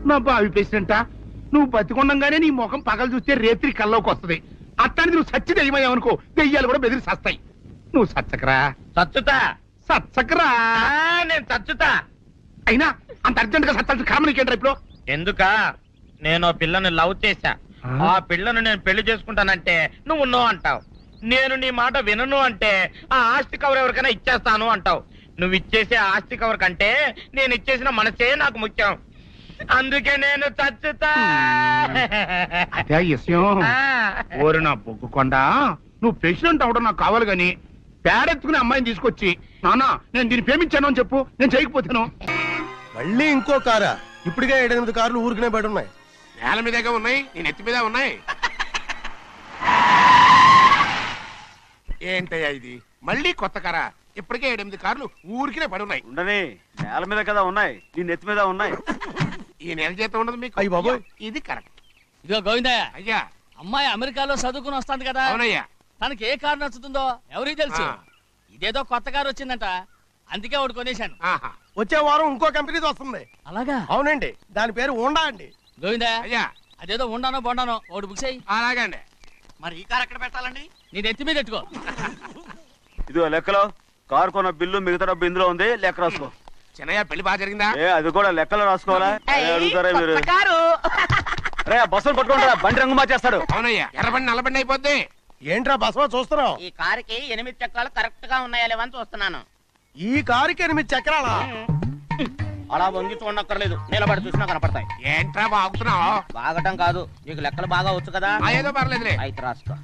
నా బావి పేసినంట, నువ్వు బతికొండంగానే నీ ముఖం పగలు చూస్తే రేత్రి కల్లోకి వస్తుంది. అట్టానికి నువ్వు సచ్చి దెయ్యమయ్యావనుకో, దెయ్యాలు కూడా బెదిరి సస్తాయి. నువ్వు సచ్చకరా. చచ్చుతా సచ్చకరా. నేను చచ్చుతా. అయినా అంత అర్జెంట్ గా సత్తాల్సిన కారణం నీకేంట్రా ఇప్పుడు? ఎందుక నేను పిల్లని లవ్ చేశా, ఆ పిల్లను నేను పెళ్లి చేసుకుంటానంటే నువ్వు నో అంటావు. నేను నీ మాట వినను అంటే ఆ ఆస్తి కవర్ ఎవరికైనా ఇచ్చేస్తాను అంటావు. నువ్వు ఇచ్చేసే ఆస్తి కవర్ కంటే నేను ఇచ్చేసిన మనసే నాకు ముఖ్యం. అందుకే నేను చచ్చుతా. అదే విషయం. ఓరి నా బొగ్గుకొండ, నువ్వు ప్రెసిడెంట్ అవడం నాకు కావాలి గాని పేడెత్తుకునే అమ్మాయిని తీసుకొచ్చి నాన్న నేను దీన్ని ప్రేమించాను అని చెప్పు, నేను చేయకపోతాను. మళ్ళీ ఇంకో కారా? ఇప్పటికే 7-8 కార్లు ఊరికనే బయట ఉన్నాయి. నేల మీదగా ఉన్నాయి, నేను ఎత్తి మీద ఉన్నాయి. ఏంటయ్యా ఇది? మళ్ళీ కొత్త కారా? ఇప్పటికే 7-8 కార్లు ఊరికినే పడి ఉన్నాయి. ఉండని, నేల మీద కదా ఉన్నాయి, నీ నెత్తి మీద ఉన్నాయి. ఈ నెల జీతం ఉండదు మీకు. అయ్యి బాబోయ్, ఇది కరెక్ట్. ఇదిగో గోవిందయ్య, అయ్యా అమ్మాయి అమెరికాలో చదువుకుని వస్తుంది కదా. అవునయ్యా. తనకి ఏ కారు నచ్చుతుందో ఎవరికి తెలుసు. ఇదేదో కొత్త కారు వచ్చిందంట, అందుకే ఒకటి కొనేశాను. వచ్చే వారం ఇంకో కంపెనీది వస్తుంది. అలాగా? అవునండి, దాని పేరు హోండా అండి. గోవిందయ్య, అయ్యా అదేదో ఉండానో బొండానో ఒకటి బుక్ చేయి. అలాగండి. మరి ఈ కారు ఎక్కడ పెట్టాలండి? నీ నెత్తి మీద పెట్టుకో. ఇదిగో లెక్కలో కారు కొన్న బిల్లు మిగతా డబ్బు ఇందులో ఉంది, లెక్క రాసుకో. చిన్నయ్య పెళ్లి బాగా జరిగిందా? అది కూడా లెక్కలో రాసుకోవాలా? అడుగుతారా మీరు? రే బస్సులు పట్టుకుంటారా, బండి రంగు మార్చేస్తాడు. అవునయ్యా, ఎర్రబండి నల్లబండి అయిపోద్ది. ఏంట్రా బసవా చూస్తున్నావు? ఈ కారుకి 8 చక్రాలు కరెక్ట్ గా ఉన్నాయా లేవని చూస్తున్నాను. ఈ కారుకి 8 చక్రాలా? అలా వంగి చూడక్కర్లేదు, నిలబడి చూసినా కనపడతాయి. ఏంట్రా బాగుతున్నావు? బాగటం కాదు, నీకు లెక్కలు బాగా వచ్చు కదా. ఏదో పర్లేదులే. అయితే రాసుకో.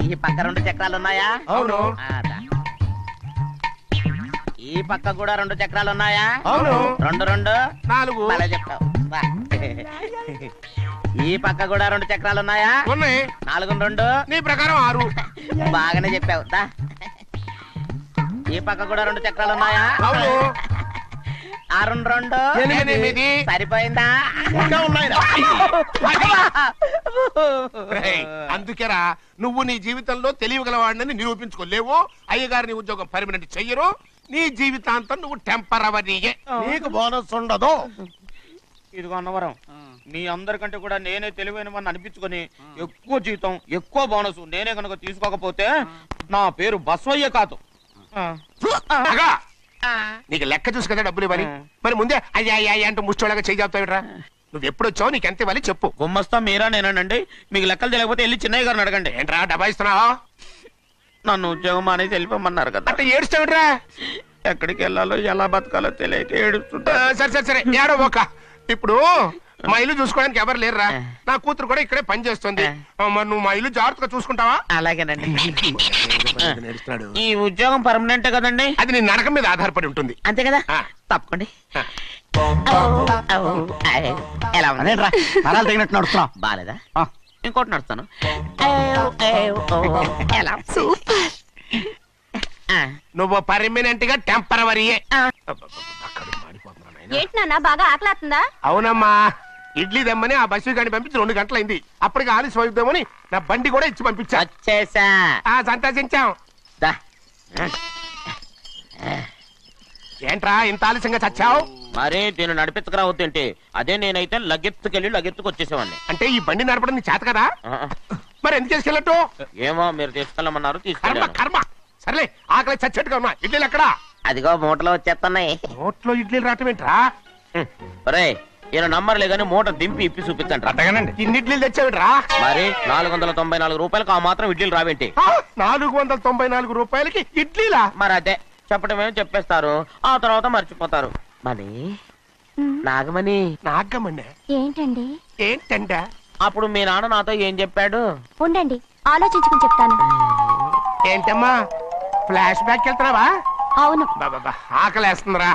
ఈ పక్క 2 చక్రాలు ఉన్నాయా? అవును. ఈ పక్క కూడా 2 చక్రాలు ఉన్నాయా? అవును. 2 2 4. అలా చెప్తావు. ఈ పక్క కూడా 2 చక్రాలు ఉన్నాయా? ఉన్నాయి. 4 2 నీ ప్రకారం 6. బాగానే చెప్పావు. ఈ పక్క కూడా 2 చక్రాలు ఉన్నాయా? అవును. 6 2 8. సరిపోయిందా? అందుకేరా నువ్వు నీ జీవితంలో తెలియగలవాడిని నిరూపించుకోలేవు. అయ్యగారు నీ ఉద్యోగం పర్మనెంట్ చెయ్యరు. నీ జీవితాంతం నువ్వు టెంపరవరీయే. నీకు బోనస్ ఉండదు. ఇదిగో అన్నవరం, మీ అందరికంటే కూడా నేనే తెలివైన అనిపించుకొని ఎక్కువ జీతం ఎక్కువ బోనస్ నేనే కనుక తీసుకోకపోతే నా పేరు బస్వయ్య కాదు. నీకు లెక్క చూసి కదా డబ్బులు ఇవ్వాలి. మరి ముందే అయ్యా అయ్యా అంటూ ముష్టోళ్ళగా చేయి చెప్తావిడ్రా. నువ్వు ఎప్పుడు వచ్చావు, నీకు ఎంత ఇవ్వాలి చెప్పు. గుమ్మస్తా మీరా నేనండి. మీకు లెక్కలు తెలియకపోతే వెళ్ళి చిన్నయ్య గారిని అడగండి. ఏంట్రా డబ్బా ఇస్తున్నావా? నన్ను ఉద్యోగం అనేది వెళ్ళిపోమన్నారు కదా. అంటే ఏడుస్తావిడ్రా? ఎక్కడికి వెళ్ళాలో ఎలా బతకాలో తెలియక ఏడుస్తుంటా. సరే సరే సరే ఏడో ఒక. ఇప్పుడు మా ఇల్లు చూసుకోవడానికి ఎవరు లేరురా. నా కూతురు కూడా ఇక్కడే పని చేస్తుంది. మరి నువ్వు మా ఇల్లు జాగ్రత్తగా చూసుకుంటావా? అలాగేనండి. ఈ ఉద్యోగం పర్మనెంట్ కదండి? అది నీ నరకం మీద ఆధారపడి ఉంటుంది. అంతే కదా? తప్పకండి. ఎలా అదేంట్రా నరాలు తగినట్టు నడుస్తున్నావు? బాలేదా? ఇంకోటి నడుస్తాను. ఎలా? నువ్వు పర్మనెంట్ గా టెంపరవరీయే. ఏంటి నాన్న బాగా ఆకలాతుందా? అవునమ్మా, ఇడ్లీ దమ్మని ఆ బస్సు గాని పంపించి 2 గంటలైంది. అప్పటికి ఆలస్యం అవుతామని నా బండి కూడా ఇచ్చి పంపించా. సంతోషించాం. ఏంట్రా ఇంత ఆలస్యంగా చచ్చావు? మరి దీన్ని నడిపించకరావద్దేంటి? అదే నేనైతే లగెత్తుకెళ్ళి లగెత్తుకు వచ్చేసేవాడిని. అంటే ఈ బండి నడపడం నీ చేత కదా? మరి ఎందుకు తీసుకెళ్ళట్టు? ఏమో మీరు తీసుకెళ్ళమన్నారు, తీసుకెళ్ళాను. కర్మ. సర్లే, ఆకలి చచ్చేట్టుగా ఉన్నా. ఇడ్లీలు ఎక్కడా? అదిగో మూటలో వచ్చేస్తున్నాయి. మూటలో ఇడ్లీలు రావటం ఏంట్రా? రే ఈయన నంబర్లే గానీ మూట దింపి ఇప్పి చూపించండి. అట్టగానండి. ఇన్ని ఇడ్లీలు తెచ్చావిడ్రా? మరి 494 రూపాయలకు ఆ మాత్రం ఇడ్లీలు రావేంటి? 494 రూపాయలకి ఇడ్లీలా? మరి అదే చెప్పడమే చెప్పేస్తారు, ఆ తర్వాత మర్చిపోతారు. మనీ నాగమణి. నాగమణి ఏంటండి? ఏంటంట? అప్పుడు మీ నాన్న నాతో ఏం చెప్పాడు? ఉండండి ఆలోచించుకుని చెప్తాను. ఏంటమ్మా ఫ్లాష్ బ్యాక్ వెళ్తున్నావా? అవును. ఆకలేస్తుందిరా.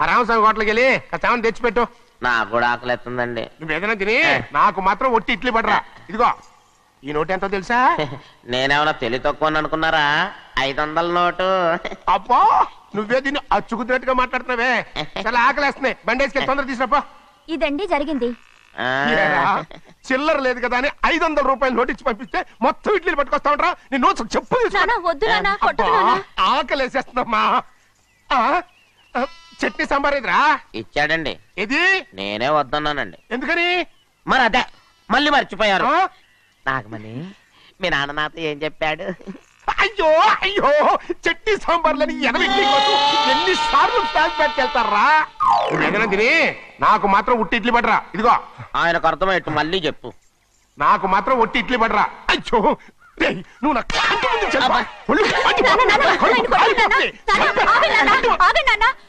ఆ రామస్వామి హోటల్కి వెళ్ళి కామని తెచ్చిపెట్టు. నాకు కూడా ఆకలేస్తుందండి. నువ్వేదైనా తిని నాకు మాత్రం ఒట్టి ఇడ్లీ పడరా. ఇదిగో ఈ నోటు ఎంతో తెలుసా? నేనేమన్నా తెలివి తక్కువ అనుకున్నారా? 500 నోటు. అబ్బా నువ్వే దీన్ని అచ్చుకుతున్నట్టుగా మాట్లాడుతున్నావే. చాలా ఆకలేస్తున్నాయి. బండేసుకెళ్ళి తొందర తీసినప్ప. ఇదండి జరిగింది. చిల్లర లేదు కదా అని 500 రూపాయలు నోటు ఇచ్చి పంపిస్తే మొత్తం ఇడ్లీలు పట్టుకొస్తా ఉంటా. నీ నోట్స్ చెప్పు. ఆకలేసేస్తుందమ్మా. చట్నీ సాంబార్ ఇదిరా? ఇచ్చాడండి. ఇది నేనే వద్దన్నానండి. ఎందుకని? మరి అదే మళ్ళీ మర్చిపోయారు. నాగమణి మీ నాన్న నాతో ఏం చెప్పాడు? అయ్యో అయ్యో చట్నీ సాంబార్లని ఎన్నిసార్లు ఫ్లాష్ బ్యాక్ వెళ్తారా? ఏదైనా తిని నాకు మాత్రం ఉట్టి ఇడ్లీ పడరా. ఇదిగో ఆయనకు అర్థమయ్యట్టు మళ్ళీ చెప్పు. నాకు మాత్రం ఒట్టి ఇడ్లీ పడరా. అయ్యో నువ్వు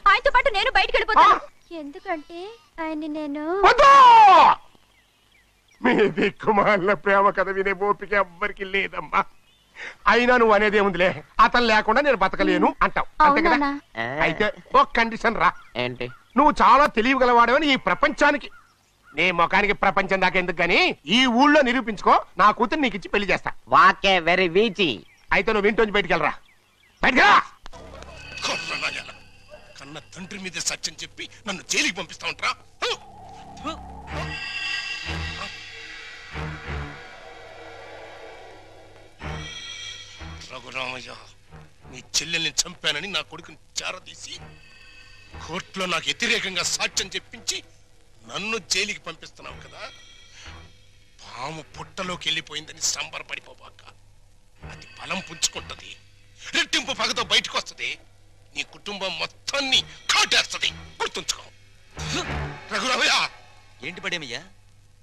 ఆయనతో పాటు నేను బయటకు వెళ్ళిపోతాను. ఎందుకంటే ఆయన నేను మీ దిక్కుమాల ప్రేమ కథ వినే ఓపిక ఎవ్వరికి లేదమ్మా. అయినా నువ్వు అనేది ఏముందిలే, అతను లేకుండా నేను బతకలేను అంటావు అంతే కదా. అయితే ఒక కండిషన్ రా. ఏంటి? నువ్వు చాలా తెలియగలవాడవని ఈ ప్రపంచానికి, నీ ముఖానికి ప్రపంచం దాకా ఎందుకు గానీ ఈ ఊళ్ళో నిరూపించుకో. నా కూతురు నీకు ఇచ్చి పెళ్లి చేస్తా. వాకే వెరీ వీచి. అయితే నువ్వు ఇంటి బయటికి వెళ్ళరా. బయటికిరా. కన్న తండ్రి మీద సత్యం చెప్పి నన్ను జైలుకి పంపిస్తా ఉంటారా? రఘురామయ్య, నీ చెల్లెల్ని చంపానని నా కొడుకుని చేరదీసి కోర్టులో నాకు వ్యతిరేకంగా సాక్ష్యం చెప్పించి నన్ను జైలుకి పంపిస్తున్నావు కదా. పాము పుట్టలోకి వెళ్ళిపోయిందని సంబరపడిపోబాక. అది బలం పుంజుకుంటది, రెట్టింపు పగతో బయటకు వస్తుంది, నీ కుటుంబం మొత్తాన్ని కాటేస్తుంది. గుర్తుంచుకో. రఘురామయ్య. ఏంటి పడేమయ్యా,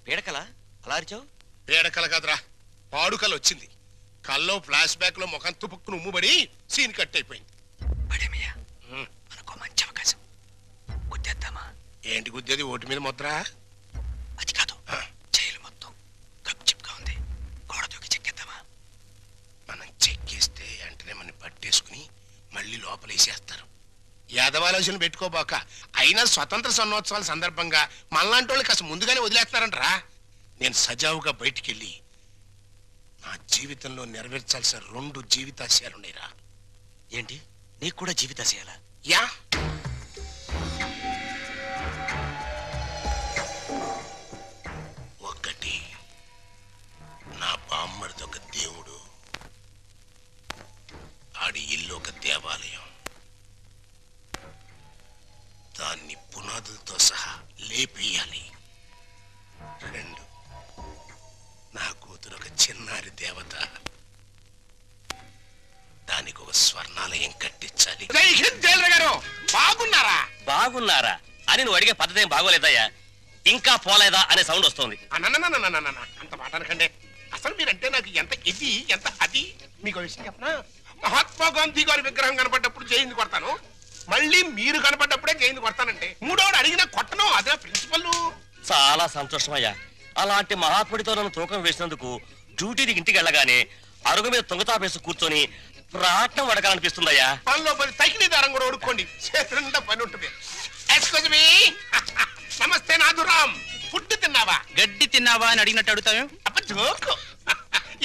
పీడకల అలా అరిచావు? పీడకల కాదురా, పాడుకల వచ్చింది. కల్లో ఫ్లాష్ బ్యాక్ లో ముఖం తుపుక్కును ఉమ్ముబడి సీన్ కట్ అయిపోయింది. మనకు మంచి అవకాశం. గుద్దేద్దామా? ఏంటి గుద్దేది? ఓటు మీద ముద్ర? అది కాదు, జైలు మొత్తం గప్చిప్గా ఉంది. గోడ దూకి చెక్కేద్దామా? మనం చెక్కేస్తే వెంటనే మనం పట్టేసుకుని మళ్ళీ లోపలేసేస్తారు. యాదవాలోచన పెట్టుకోబాక. అయినా స్వతంత్ర సన్నోత్సవాల సందర్భంగా మనలాంటి వాళ్ళు కాస్త ముందుగానే వదిలేస్తున్నారంటరా. నేను సజావుగా బయటికెళ్ళి నా జీవితంలో నెరవేర్చాల్సిన 2 జీవితాశయాలున్నాయిరా. ఏంటి, నీకు కూడా జీవితాశయాలా? యా. ఒకటి, నా బామ్మడిది ఒక దేవుడు, ఆడి ఇల్లు ఒక దేవాలయం. దాన్ని పునాదులతో సహా లేపేయాలి. 2, నా కూతురు ఒక చిన్నారి దేవత, దానికి ఒక స్వర్ణాలయం కట్టించాలి. బాగున్నారా? బాగున్నారా అని నువ్వు అడిగే పద్ధతి ఏం బాగోలేదయ్యా. ఇంకా పోలేదా అనే సౌండ్ వస్తుంది. అంత మాట అనకండి. అసలు మీరంటే నాకు ఎంత ఇది ఎంత అది. మీకు విషయం చెప్పనా? మహాత్మా గాంధీ గారి విగ్రహం కనపడ్డప్పుడు జైలు కొడతాను, మళ్ళీ మీరు కనపడ్డప్పుడే జైలు కొడతానంటే. మూడోడు అడిగినా కొట్టను, అదే ప్రిన్సిపల్. చాలా సంతోషం అయ్యా. అలాంటి మహాత్ముడితో నన్ను తూకం వేసినందుకు డ్యూటీకి ఇంటికి వెళ్ళగానే అరుగు మీద తొంగతాపేసి కూర్చొని ప్రాణం వడకాలనిపిస్తుందయ్యా. పనిలో పని తగిన దారం కూడా ఓడుకోండి, చేతులంతా పని ఉంటుంది. Excuse me. నమస్తే నాథురామ్. ఫుడ్ తిన్నావా? గడ్డి తిన్నావా అని అడిగినట్టు అడుగుతావు.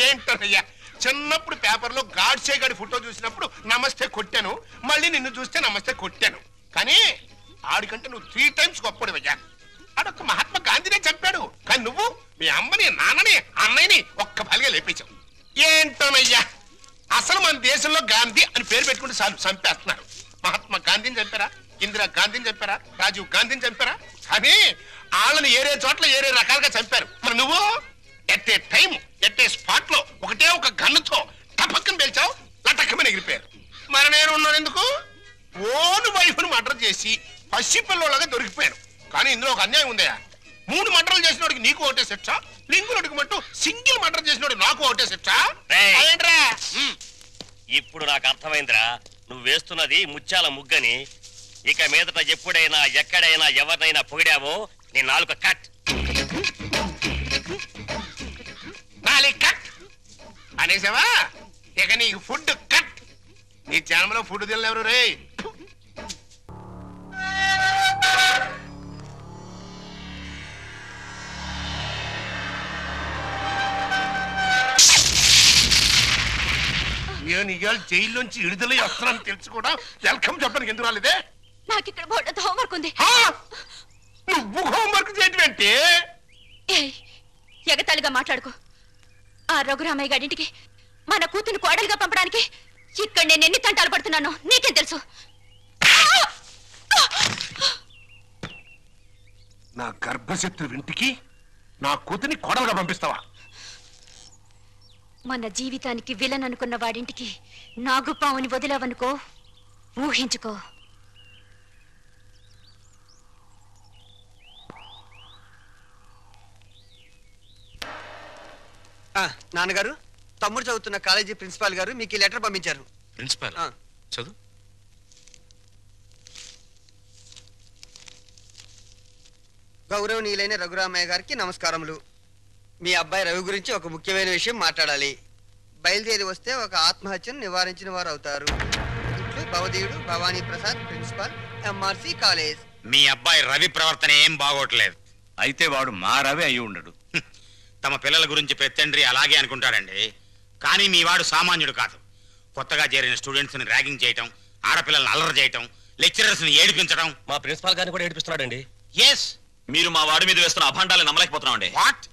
ఏంటోనయ్యా, చిన్నప్పుడు పేపర్లో గాడ్సే గాడి ఫోటో చూసినప్పుడు నమస్తే కొట్టాను, మళ్ళీ నిన్ను చూస్తే నమస్తే కొట్టాను. కానీ ఆడికంటే నువ్వు 3 times గొప్పడివయ్యా. ఆడొక్క మహాత్మా గాంధీనే చంపాడు, కానీ నువ్వు మీ అమ్మని నాన్నని అన్నయ్యని ఒక్క బలిగా లేపించావు. ఏంటోనయ్యా, అసలు మన దేశంలో గాంధీ అని పేరు పెట్టుకుంటే చాలు చంపేస్తున్నారు. మహాత్మా గాంధీని చంపారా, ఇందిరా గాంధీని చంపారా, రాజీవ్ గాంధీని చంపారా, కానీ వాళ్ళని ఏరే చోట్ల ఏరే రకాలుగా చంపారు. మరి నువ్వు at a time at a spot లో ఒకటే ఒక గన్నుతో టపక్కన పేల్చావు, లటక్కమని ఎగిరిపోయారు. మరి నేను ఉన్నాను ఎందుకు? ఓను వైఫ్ను మర్డర్ చేసి పసిపిల్లలాగా దొరికిపోయాను. కానీ ఇందులో ఒక అన్యాయం ఉందయా. 3 మర్డర్లు చేసినోడికి నీకు ఒకటే శిక్ష, లింగులకి మట్టు సింగిల్ మర్డర్ చేసినోడు నాకు ఒకటే శిక్ష. ఇప్పుడు నాకు అర్థమైందిరా, నువ్వు వేస్తున్నది ముత్యాల ముగ్గని. ఇక మీదట ఎప్పుడైనా ఎక్కడైనా ఎవరినైనా పొగిడావో నీ నాలుక కట్. కట్ అనేసావా? ఇక నీకు ఫుడ్ కట్. నీ జన్మలో ఫుడ్ తినలేవరు రే. నేను ఇవాళ జైల్లోంచి విడుదలై వస్తున్నాను తెలుసు కూడా వెల్కమ్ చెప్పడానికి ఎందుకు రాలేదే? నాకు ఇక్కడ బోర్డు హోంవర్క్ ఉంది. నువ్వు హోంవర్క్ చేయటం ఏంటి? ఎగతాళిగా మాట్లాడుకో. ఆ రఘురామయ్య గారింటికి మన కూతురు కోడలుగా పంపడానికి ఇక్కడ నేను ఎన్ని తంటాలు పడుతున్నానో నీకేం తెలుసు? నా గర్భశత్రు ఇంటికి నా కూతుని కోడలుగా పంపిస్తావా? మన జీవితానికి విలన్ అనుకున్న వాడింటికి నాగుపావుని వదిలావనుకో, ఊహించుకో. నాన్నగారు, తమ్ముడు చదువుతున్న కాలేజీ ప్రిన్సిపాల్ గారు మీకు ఈ లెటర్ పంపించారు. ప్రిన్సిపాల్ చదువు. గౌరవనీయులైన రఘురామయ్య గారికి నమస్కారములు. మీ అబ్బాయి రవి గురించి ఒక ముఖ్యమైన విషయం మాట్లాడాలి. బయలుదేరి వస్తే ఒక ఆత్మహత్యను నివారించిన వారు అవుతారు. ఇట్లు భవదీయుడు Bhavani Prasad, principal, MRC college. మీ అబ్బాయి రవి ప్రవర్తన ఏం బాగోట్లేదు. అయితే వాడు మా రవి అయి ఉండడు. తమ పిల్లల గురించి పెత్తండ్రి అలాగే అనుకుంటాడండి. కానీ మీ వాడు సామాన్యుడు కాదు. కొత్తగా చేరిన స్టూడెంట్స్ ని ర్యాగింగ్ చేయటం, ఆడపిల్లల్ని అల్లరి చేయటం, లెక్చరర్స్ ని ఏడిపించడం. మా ప్రిన్సిపాల్ గారిని కూడా ఏడిపిస్తున్నాడండి. ఎస్, మీరు మా వాడి మీద వేస్తున్న అభాండాలు నమ్మలేకపోతున్నామండి. వాట్?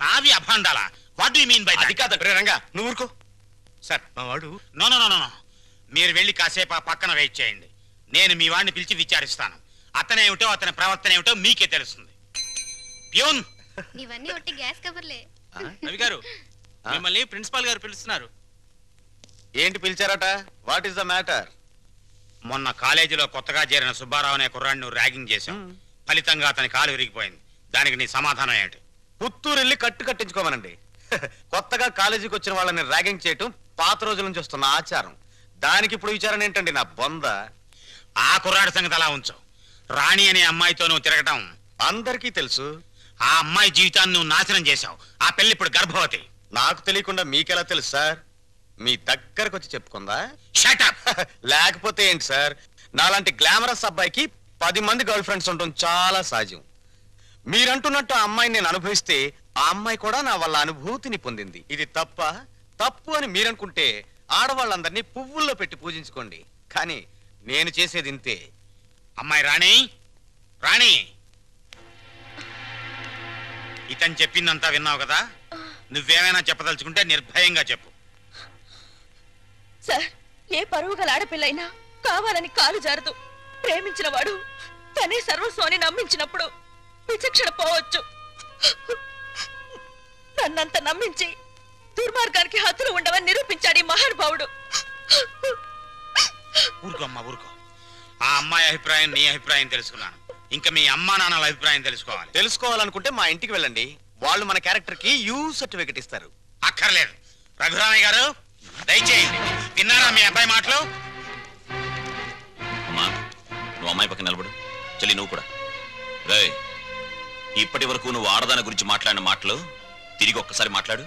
నావి అభాండాలా? What do you mean by that? అది కాదండి. రంగా నువ్వు ఊరుకో. సార్ మా వాడు నో నో నో నో. మీరు వెళ్ళి కాసేపు ఆ పక్కన వెయిట్ చేయండి. నేను మీ వాడిని పిలిచి విచారిస్తాను. అతనేమిటో అతని ప్రవర్తన ఏమిటో మీకే తెలుస్తుంది. ప్యూన్, ఇవన్నీ ఒట్టి గ్యాస్ కవర్లే. రవి గారు మిమ్మల్ని ప్రిన్సిపాల్ గారు పిలుస్తున్నారు. ఏంటి పిలిచారట? What is the matter? మొన్న కాలేజీలో కొత్తగా చేరిన సుబ్బారావు అనే కుర్రాడిని ర్యాగింగ్ చేశాం. ఫలితంగా అతని కాలు విరిగిపోయింది. దానికి నీ సమాధానం ఏంటి? పుత్తూరు వెళ్ళి కట్టించుకోమనండి. కొత్తగా కాలేజీకి వచ్చిన వాళ్ళని ర్యాగింగ్ చేయటం పాత రోజుల నుంచి వస్తున్న ఆచారం. దానికి ఇప్పుడు విచారణ ఏంటండి నా బొంద? ఆ కుర్రాడి సంగతి అలా ఉంచు. రాణి అనే అమ్మాయితో నువ్వు తిరగటం అందరికీ తెలుసు. ఆ అమ్మాయి జీవితాన్ని నువ్వు నాశనం చేశావు. ఆ పెళ్లి ఇప్పుడు గర్భవతి. నాకు తెలియకుండా మీకెలా తెలుసు సార్? మీ దగ్గరకు వచ్చి చెప్పుకుందా? షటప్. లేకపోతే ఏంటి సార్, నాలాంటి గ్లామరస్ అబ్బాయికి 10 మంది గర్ల్ ఫ్రెండ్స్ ఉండటం చాలా సహజం. మీరంటున్నట్టు ఆ అమ్మాయిని నేను అనుభవిస్తే ఆ అమ్మాయి కూడా నా వల్ల అనుభూతిని పొందింది. ఇది తప్ప? తప్పు అని మీరనుకుంటే ఆడవాళ్ళందరినీ పువ్వుల్లో పెట్టి పూజించుకోండి. కానీ నేను చేసేది ఇంతే. అమ్మాయి రాణి, రాణి, ఇతను చెప్పిందంతా విన్నావు కదా? నువ్వేమైనా చెప్పదలుచుకుంటే నిర్భయంగా చెప్పు. సార్, ఏ పరువు గల ఆడపిల్లైనా కావాలని కాలు జారదు. ప్రేమించిన వాడు తనే సర్వస్వాన్ని నమ్మించినప్పుడు విచక్షణ పోవచ్చు. నన్నంత నమ్మించి దుర్మార్గానికి హద్దులు ఉండవని నిరూపించాడు ఈ మహానుభావుడు. ఊరుకో అమ్మా, ఊరుకో. ఆ అమ్మాయి అభిప్రాయం నీ అభిప్రాయం తెలుసుకున్నాను. ఇంకా మీ అమ్మా నాన్నల అభిప్రాయం తెలుసుకోవాలి. తెలుసుకోవాలనుకుంటే మా ఇంటికి వెళ్ళండి. వాళ్ళు మన క్యారెక్టర్ కి యూ సర్టిఫికెట్ ఇస్తారు. అక్కర్లేదు. రఘురామయ్య గారు దయచేయండి. విన్నారా మీ అబ్బాయి మాటలు? అమ్మా, నువ్వు అమ్మాయి పక్కన నిలబడు. చెల్లి నువ్వు కూడా. రే, ఇప్పటి వరకు నువ్వు ఆడదాని గురించి మాట్లాడిన మాటలు తిరిగి ఒక్కసారి మాట్లాడు.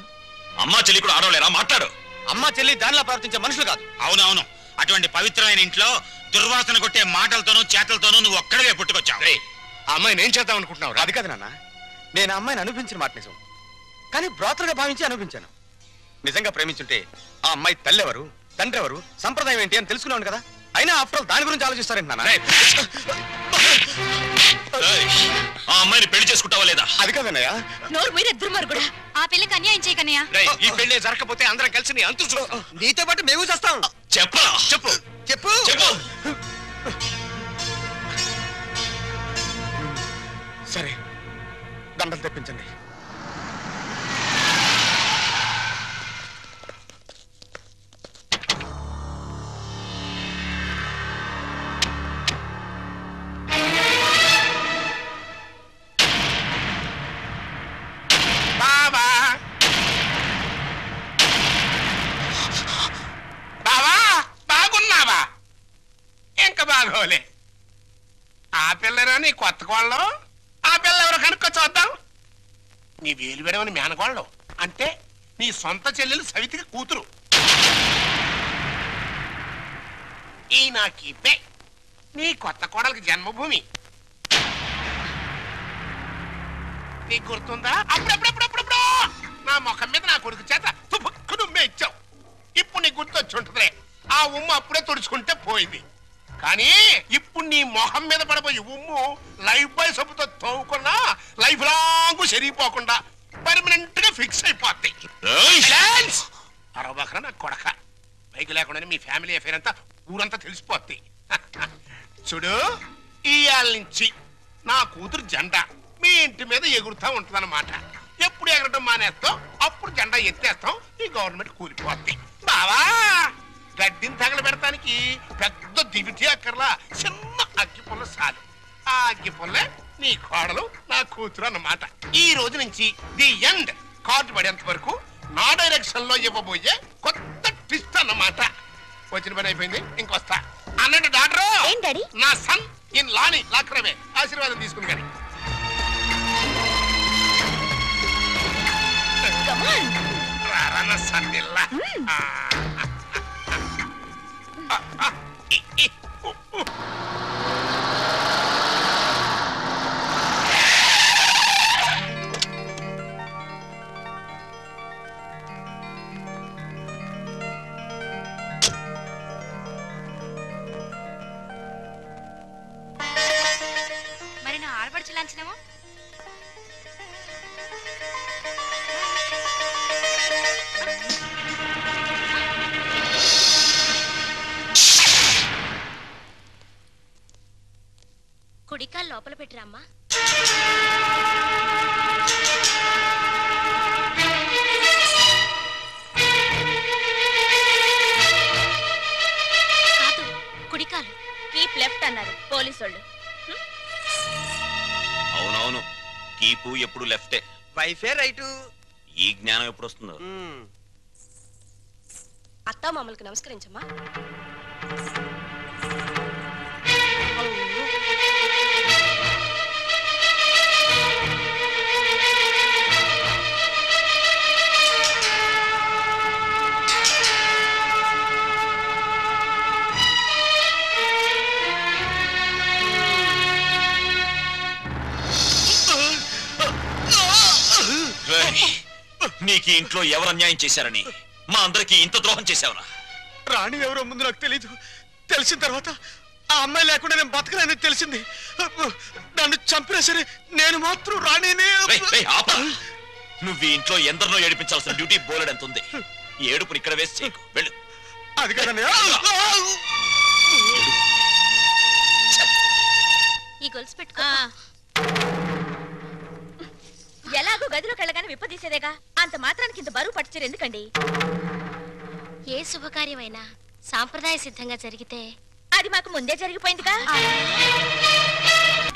అమ్మా చెల్లి కూడా ఆడవలేరా? మాట్లాడు. అమ్మా చెల్లి దానిలా ప్రవర్తించే మనుషులు కాదు. అవునవును. అటువంటి పవిత్రమైన ఇంట్లో దుర్వాసన కొట్టే మాటలతోనూ చేతలతోనూ నువ్వు ఒక్కడవే పుట్టుకొచ్చావు. ఆ అమ్మాయిని ఏం చేద్దాం అనుకుంటున్నావు? అది కాదు నాన్న, నేను ఆ అమ్మాయిని అనుభవించిన మాట నిజం. కానీ బ్రోతలుగా భావించి అనుభవించాను. నిజంగా ప్రేమించుంటే ఆ అమ్మాయి తల్లి ఎవరు, తండ్రి ఎవరు, సంప్రదాయం ఏంటి అని తెలుసుకున్నాను కదా. అయినా ఆఫ్టర్ ఆల్ దాని గురించి ఆలోచిస్తారేంటి నాన్న? ఆ అమ్మాయిని పెళ్లి చేసుకుంటావా లేదా? అది కాదన్నయ్య. నోరు మీరే దుర్మార్గుడా. ఆ పిల్లకి అన్యాయం చేయకన్నయ్యా. ఈ పెళ్లి జరగకపోతే అందరం కలిసి నీ అంతు చూస్తాం. నీతో పాటు మేము చేస్తాం. చెప్పరా? చెప్పు చెప్పు చెప్పు. సరే, దండలు తెప్పించండి. బాబా బావా, బాగున్నావా? ఇంకా బాగోలే. ఆ పిల్లరా నీ కొత్త కోళ్ళం? ఆ పిల్ల ఎవరు కనుక్కో చూద్దాం. నీ వేలు విడవని మేనకోళ్ళం అంటే నీ సొంత చెల్లెలు సవితికి కూతురు. ఈ నా కీపే నీ కొత్త కోడలకి జన్మభూమి. నీకు గుర్తుందా? అప్పుడప్పుడప్పుడప్పుడు నా ముఖం మీద నా కొడుకు చేత తుపుక్కు నువ్వే ఇచ్చావు. ఇప్పుడు నీకు గుర్తొచ్చి ఉంటుందిలే. ఆ ఉమ్ము అప్పుడే తుడుచుకుంటే పోయింది. కానీ ఇప్పుడు నీ మొహం మీద పడబోయే ఉమ్ము లైఫ్ బాయ్ సబ్బుతో తోవుకున్నా లైఫ్ లాంగ్ సరిగిపోకుండా పర్మనెంట్ గా ఫిక్స్ అయిపోద్ది. అరవకరా నా కొడక. బైక్ లేకుండానే మీ ఫ్యామిలీ అఫేర్ అంతా ఊరంతా తెలిసిపోద్ది. చూడు, ఇయాల నుంచి నా కూతురు జెండా మీ ఇంటి మీద ఎగురుతా ఉంటుందన్నమాట. ఎప్పుడు ఎగరటం మానేస్తాం అప్పుడు జెండా ఎత్తేస్తాం. ఈ గవర్నమెంట్ కూలిపోద్ది. బావా, గడ్డిని తగలబెడటానికి పెద్ద దివిటి అక్కర్లా, చిన్న అగ్గి పుల్ల చాలు. ఆ అగ్గి పుల్లే నీ కోడలు నా కూతురు అన్నమాట. ఈ రోజు నుంచి ది ఎండ్ కార్డు పడేంత వరకు నా డైరెక్షన్ లో ఇవ్వబోయే కొత్త ట్విస్ట్ అన్నమాట. వచ్చిన పని అయిపోయింది, ఇంకొస్తా. అన్నట్టు డాక్టర్, నా సన్ ఇన్ లాని లాక్రమే ఆశీర్వాదం తీసుకుని కానీ. రారా నా సన్. పిల్ల మరి నా ఆడపడుచు లాంఛనమో కుడికాలు లోపల పెట్టిరమ్మా. కాదు, కుడికాలు. కీప్ లెఫ్ట్ అన్నారు పోలీసోళ్ళు. అవునవును, కీపు ఎప్పుడు లెఫ్టే. వైఫే రైటు. ఈ జ్ఞానం ఎప్పుడు వస్తుందో. అత్తా మామూలుకి నమస్కరించమ్మా. నీకు ఇంట్లో ఎవరు అన్యాయం చేశారని మా అందరికి ఇంత ద్రోహం చేశావురా? రాణి ఎవరో ముందు నాకు తెలీదు. తెలిసిన తర్వాత ఆ అమ్మాయి లేకుండా నేను బతకలేని తెలిసింది. నన్ను చంపినా సరే నేను మాత్రం రాణినే. నువ్వు ఈ ఇంట్లో ఎందరినో ఏడిపించాల్సిన డ్యూటీ బోలెడంత ఉంది. ఈ ఏడుపుని ఇక్కడ వేసి చేయకు, వెళ్ళు. అది కదండి. ఈ గొలుసు పెట్టుకో. ఎలాగో గదిలోకి వెళ్ళగానే విప్పదీసేదేగా, అంత మాత్రానికి ఇంత బరువు పట్టుచరు ఎందుకండి? ఏ శుభకార్యమైనా సాంప్రదాయ సిద్ధంగా జరిగితే అది మాకు ముందే జరిగిపోయిందిగా.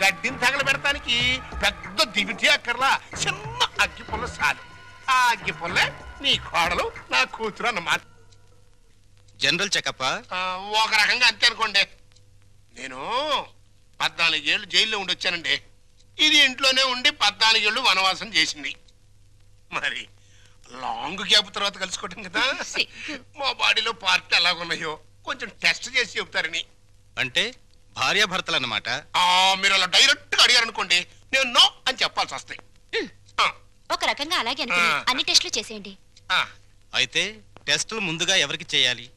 గడ్డిని తగలబెడటానికి పెద్ద దివిటి అక్కర్లా, చిన్న అగ్గి పుల్ల చాలు. ఆ అగ్గి పుల్లే నీ కోడలు నా కూతురు అన్నమాట. జనరల్ చెకప్ ఒక రకంగా అంతే అనుకోండి. నేను 14 ఏళ్ళు జైల్లో ఉండొచ్చానండి. ఇది ఇంట్లోనే ఉండి 14 ఏళ్ళు వనవాసం చేసింది. మరి లాంగ్ గ్యాప్ తర్వాత కలుసుకోవటం కదా. మా బాడీలో పార్ట్ ఎలాగున్నాయో కొంచెం టెస్ట్ చేసి చెబుతారని. అంటే భార్యాభర్తలు అన్నమాట. మీరు అలా డైరెక్ట్ గా అడిగారనుకోండి, నేను నో అని చెప్పాల్సి వస్తాయి. ఒక రకంగా అలాగే అనుకుని అన్ని టెస్టులు చేసేయండి. అయితే టెస్టులు ముందుగా ఎవరికి చేయాలి?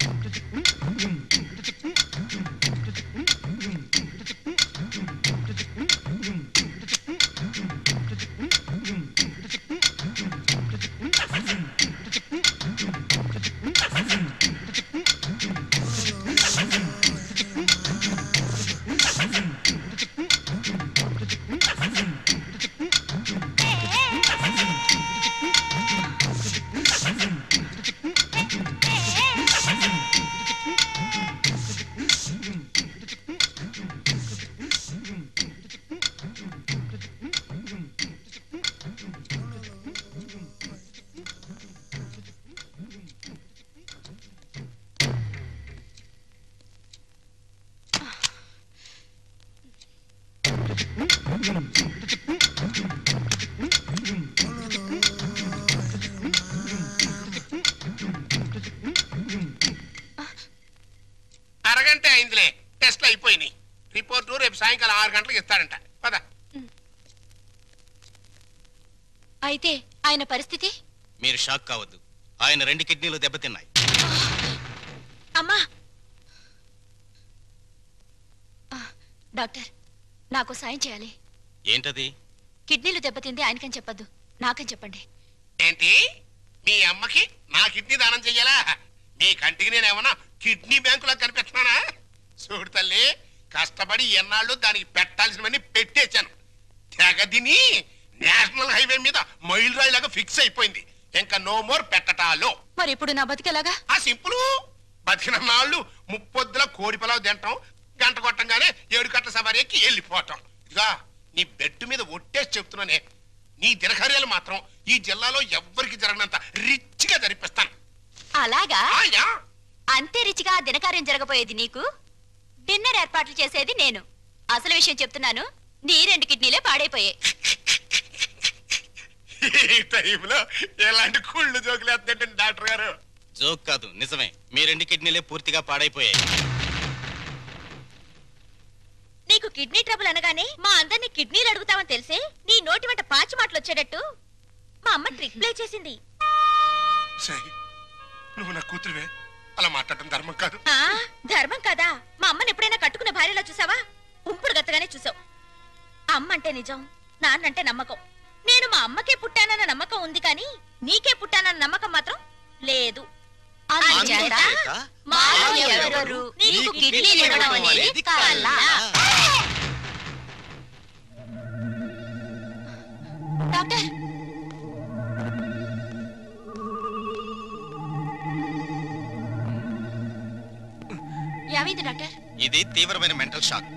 అరగంట అయిందిలే, టెస్ట్లు అయిపోయినాయి. రిపోర్టు రేపు సాయంకాలం 6 గంటలకు ఇస్తాడంట. పద. అయితే ఆయన పరిస్థితి? మీరు షాక్ కావద్దు. ఆయన 2 కిడ్నీలు దెబ్బతిన్నాయి. అమ్మా డాక్టర్, నాకు సాయం చేయాలి. ఏంటది? కిడ్నీలు దెబ్బతింది ఆయనకని చెప్పద్దు, నాకని చెప్పండి. ఏంటి, మీ అమ్మకి నా కిడ్నీ దానం చెయ్యాలా? నీ కంటికి నేను ఏమన్నా కిడ్నీ బ్యాంకులా కనిపిస్తున్నానా? చూడు తల్లి, కష్టపడి ఎన్నాళ్ళు దానికి పెట్టాల్సినవన్నీ పెట్టేశాను. తెగదిని నేషనల్ హైవే మీద మైల్ రాయిలాగా ఫిక్స్ అయిపోయింది. ఇంకా నో మోర్ పెట్టటాలో. మరి ఇప్పుడు నా బతికేలాగా? ఆ సింపుల్. బతికిన నాళ్ళు ముప్పొద్దుల కోడి పొలావు తింటాం, గంట కొట్టంగానే 7 కట్ల సవారీ ఎక్కి వెళ్ళిపోవటం. ఇదిగా నీ బెడ్ మీద ఒట్టేసి చెప్తున్నానే, నీ దినకార్యాలు మాత్రం ఈ జిల్లాలో ఎవ్వరికి జరగనంత రిచ్గా జరిపిస్తాను. అలాగా? అంతే రిచిగా దినకార్యం జరగబోయేది నీకు, డిన్నర్ ఏర్పాట్లు చేసేది నేను. అసలు విషయం చెప్తున్నాను, నీ 2 కిడ్నీలే పాడైపోయాయి. ఈ టైంలో ఎలాంటి కుళ్ళు జోకులు వేస్తుంటే డాక్టర్ గారు? జోక్ కాదు, నిజమే. మీ 2 కిడ్నీలే పూర్తిగా పాడైపోయాయి. నీకు కిడ్నీ ట్రబుల్ అనగానే మా అందరినీ కిడ్నీలు అడుగుతామని తెలిసే నీ నోటి వెంట పాచి మాటలు వచ్చేటట్టు మా అమ్మ ట్రిక్ ప్లే చేసింది. నువ్వు నా కూతురువే, అలా మాట్లాడటం ధర్మం కాదు. ధర్మం కాదా? మా అమ్మని ఎప్పుడైనా కట్టుకున్న భార్యలా చూసావా? ఉంపుడు గత్తగానే చూసావు. అమ్మ అంటే నిజం, నాన్నంటే నమ్మకం. నేను మా అమ్మకే పుట్టానన్న నమ్మకం ఉంది కానీ నీకే పుట్టానన్న నమ్మకం మాత్రం లేదు. డాక్టర్, ఏమైంది డాక్టర్? ఇది తీవ్రమైన మెంటల్ షాక్.